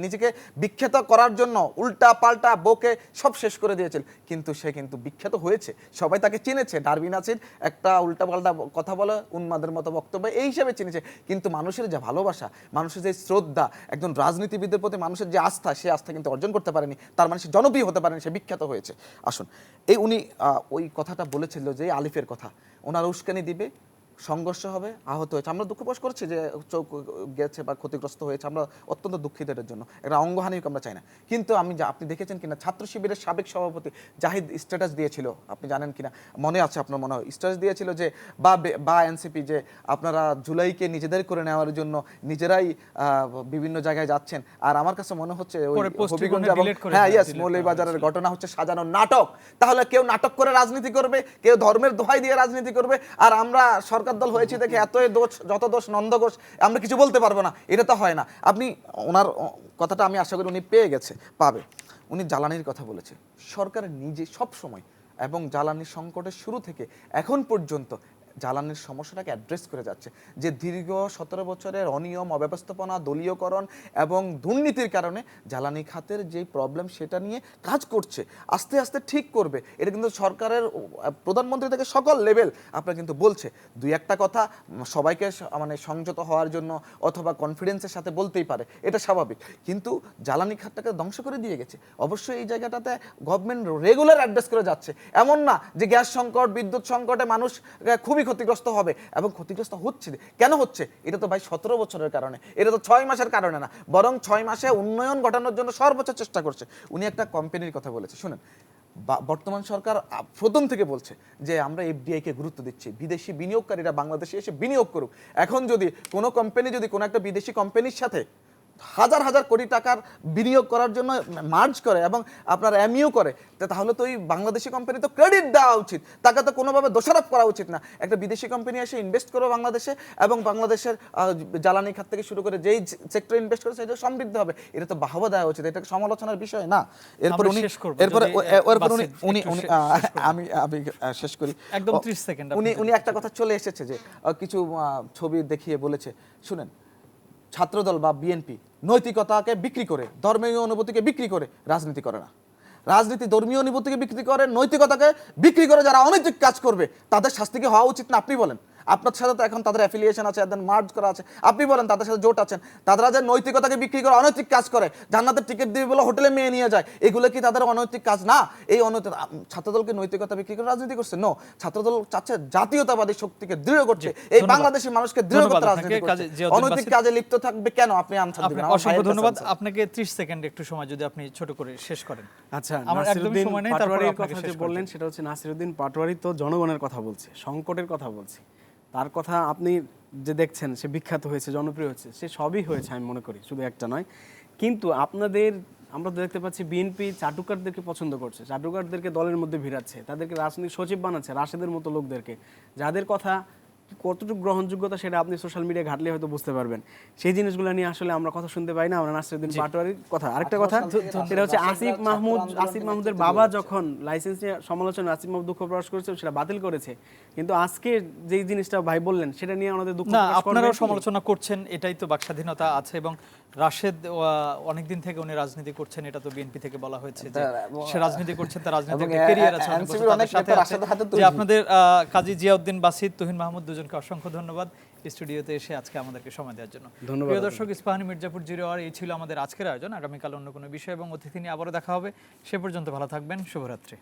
নিজেকে বিখ্যাত করার জন্য উল্টা পাল্টা বকে সব শেষ করে দিয়েছিল, কিন্তু সে কিন্তু বিখ্যাত হয়েছে, সবাই তাকে চিনেছে। ডারবি নাসির একটা উল্টা পাল্টা কথা বলে, উন্মাদের মতো বক্তব্য, এই হিসেবে চিনেছে। কিন্তু মানুষের যে ভালোবাসা, মানুষের যে শ্রদ্ধা, একজন রাজনীতিবিদের প্রতি মানুষের যে আস্থা, সে আস্থা কিন্তু অর্জন করতে পারেনি। তার মানে সে জনপ্রিয় হতে পারেনি, সে বিখ্যাত হয়েছে। আসুন, উনি ওই কথাটা বলেছিল যে আলিফের কথা, ওনার উস্কানি দিবে সংঘর্ষ হবে, আহত হয়েছে, আমরা দুঃখ প্রকাশ করছি যে চোখ গেছে বা ক্ষতিগ্রস্ত হয়েছে, আমরা অত্যন্ত দুঃখিত এটার জন্য, একটা অঙ্গহানি আমরা চাই না। কিন্তু আপনি দেখেছেন কিনা ছাত্র শিবিরের সাবেক সভাপতি জাহিদ স্ট্যাটাস দিয়েছিল, আপনি জানেন কিনা, মনে আছে আপনার মনে হয়, স্ট্যাটাস দিয়েছিল যে বা এনসিপি যে আপনারা জুলাইকে নিজেদের করে নেওয়ার জন্য নিজেরাই বিভিন্ন জায়গায় যাচ্ছেন। আর আমার কাছে মনে হচ্ছে ওই পরে post হবিগঞ্জ মনে হয় এবং delete করে হ্যাঁ delete ইয়েস করা মৌলভীবাজারের ঘটনা হচ্ছে সাজানো নাটক। তাহলে কেউ নাটক করে রাজনীতি করবে, কেউ ধর্মের দোহাই দিয়ে রাজনীতি করবে, আর আমরা সরকার দল হয়েছি দেখে এতই দোষ, যত দোষ নন্দঘোষ, আমরা কিছু বলতে পারবো না, এটা তো হয় না। আপনি ওনার কথাটা আমি আশা করি উনি পেয়ে গেছে, পাবে। উনি জ্বালানির কথা বলেছে, সরকার নিজে সব সময় এবং জ্বালানি সংকটের শুরু থেকে এখন পর্যন্ত জ্বালানির সমস্যাটাকে অ্যাড্রেস করে যাচ্ছে, যে দীর্ঘ 17 বছরের অনিয়ম, অব্যবস্থাপনা, দলীয়করণ এবং দুর্নীতির কারণে জ্বালানি খাতের যে প্রবলেম সেটা নিয়ে কাজ করছে, আস্তে আস্তে ঠিক করবে। এটা কিন্তু সরকারের প্রধানমন্ত্রী থেকে সকল লেভেল আপনারা কিন্তু বলছে। দুই একটা কথা সবাইকে মানে সংযত হওয়ার জন্য অথবা কনফিডেন্সের সাথে বলতেই পারে, এটা স্বাভাবিক, কিন্তু জ্বালানি খাতটাকে ধ্বংস করে দিয়ে গেছে। অবশ্যই এই জায়গাটাতে গভর্নমেন্ট রেগুলার অ্যাড্রেস করে যাচ্ছে, এমন না যে গ্যাস সংকট, বিদ্যুৎ সংকটে মানুষ খুবই ক্ষতিগ্রস্ত হবে, এবং ক্ষতিগ্রস্ত হচ্ছে। কেন হচ্ছে? এটা তো ভাই 17 বছরের কারণে, এটা তো 6 মাসের কারণে না, বরং 6 মাসে উন্নয়ন ঘটানোর জন্য সর্বোচ্চ চেষ্টা করছে। উনি একটা কোম্পানির কথা বলেছে, শুনেন, বর্তমান সরকার প্রথম থেকে বলছে যে আমরা এফডিআই কে গুরুত্ব দিচ্ছি, বিদেশি বিনিয়োগকারীরা বাংলাদেশে এসে বিনিয়োগ করুক। এখন যদি কোনো কোম্পানি যদি কোনো একটা বিদেশি কোম্পানির সাথে হাজার হাজার কোটি টাকার বিনিয়োগ করার জন্য মার্জ করে এবং আপনার এমইউ করে, তাহলে তো ওই বাংলাদেশি কোম্পানি তো ক্রেডিট দেওয়া উচিত, তাকে তো কোনোভাবে দোষারোপ করা উচিত না। একটা বিদেশি কোম্পানি এসে ইনভেস্ট করবে বাংলাদেশে, এবং বাংলাদেশের জ্বালানি খাত থেকে শুরু করে যেই সেক্টরে ইনভেস্ট করে সেটা সমৃদ্ধ হবে, এটা তো বাহবা দেওয়া উচিত, এটা সমালোচনার বিষয় না। এরপর উনি আমি শেষ করি একদম 30 সেকেন্ড। উনি একটা কথা চলে এসেছে যে কিছু ছবি দেখিয়ে বলেছে, শুনেন, ছাত্রদল বা বিএনপি নৈতিকতাকে বিক্রি করে, ধর্মীয় অনুভূতিকে বিক্রি করে রাজনীতি করে না। রাজনীতি ধর্মীয় অনুভূতিকে বিক্রি করে, নৈতিকতাকে বিক্রি করে যারা অনৈতিক কাজ করবে তাদের শাস্তি কি হওয়া উচিত না? আপনি বলেন। আপনার সাথে তো এখন তাদের অ্যাফিলিয়েশন আছে, একদম মার্জ করা আছে, আপনি বলেন তাদের সাথে জোট আছেন, তারা যে নৈতিকতাকে বিক্রি করে অনৈতিক কাজ করে, জান্নাতের টিকিট দিবে বলে হোটেলে মেয়ে নিয়ে যায়, এগুলো কি তাদের অনৈতিক কাজ না? এই অনৈতিক ছাত্রদলকে নৈতিকতা বিক্রি করে রাজনীতি করছে? নো, ছাত্রদল চাচ্ছে জাতীয়তাবাদী শক্তিকে দৃঢ় করছে, এই বাংলাদেশের মানুষকে দৃঢ় করতে রাজনীতি করছে। অনৈতিক কাজে লিপ্ত থাকবে কেন? আপনি আনসার দিবেন। অসংখ্য ধন্যবাদ আপনাকে। 30 সেকেন্ড একটু সময় যদি আপনি ছোট করে শেষ করেন। আচ্ছা, আমার একদমই নাসিরউদ্দিন সময় নেই, তারপরে পাটোয়ারির আপনাকে কথা শেষ যে করে বললেন দিই। সেটা হচ্ছে নাসিরউদ্দিন পাটোয়ারি তো জনগণের কথা বলছে, সংকটের কথা বলছে, তার কথা আপনি যে দেখছেন সে বিখ্যাত হয়েছে, জনপ্রিয় হয়েছে, সে সবই হয়েছে আমি মনে করি, শুধু একটা নয়। কিন্তু আমরা তো দেখতে পাচ্ছি বিএনপি চাটুকারদেরকে পছন্দ করছে, চাটুকারদেরকে দলের মধ্যে ভিড়াচ্ছে, তাদেরকে রাজনৈতিক সচিব বানাচ্ছে, রাশেদের মতো লোকদেরকে, যাদের কথা কতটুকু গ্রহণযোগ্যতা সেটা আপনি সোশ্যাল মিডিয়া ঘাটলে হয়তো বুঝতে পারবেন। সেই জিনিসগুলো নিয়ে আসলে আমরা কথা শুনতে পাই না। আমরা নাসিরউদ্দিন পাটোয়ারির কথা, আরেকটা কথা সেটা হচ্ছে আসিফ মাহমুদের বাবা যখন লাইসেন্স নিয়ে সমালোচনা, আসিফ মাহমুদ দুঃখ প্রকাশ করেছে, সেটা বাতিল করেছে। কিন্তু আজকে যেই জিনিসটা ভাই বললেন সেটা নিয়ে আমাদের দুঃখ না, প্রকাশ আপনারাও করবেন। সমালোচনা করছেন, এটাই তো বাকস্বাধীনতা আছে। এবং রাশেদ অনেকদিন থেকে উনি রাজনীতি করছেন, এটা তো বিএনপি থেকে বলা হয়েছে যে সে রাজনীতি করছেন, তার রাজনীতির ক্যারিয়ার আছে, অনেক বছর তাদের সাথে আছে। যে আপনাদের কাজী জিয়াউদ্দিন বাসিত, তুহিন মাহমুদ দুজনকে অসংখ্য ধন্যবাদ স্টুডিওতে এসে আজকে আমাদেরকে সময় দেওয়ার জন্য। প্রিয় দর্শক, ইস্পাহানি মির্জাপুর 0 এই ছিল আমাদের আজকের আয়োজন। আগামীকাল অন্য কোনো বিষয় এবং অতিথি নিয়ে আবারও দেখা হবে। সে পর্যন্ত ভালো থাকবেন, শুভরাত্রি।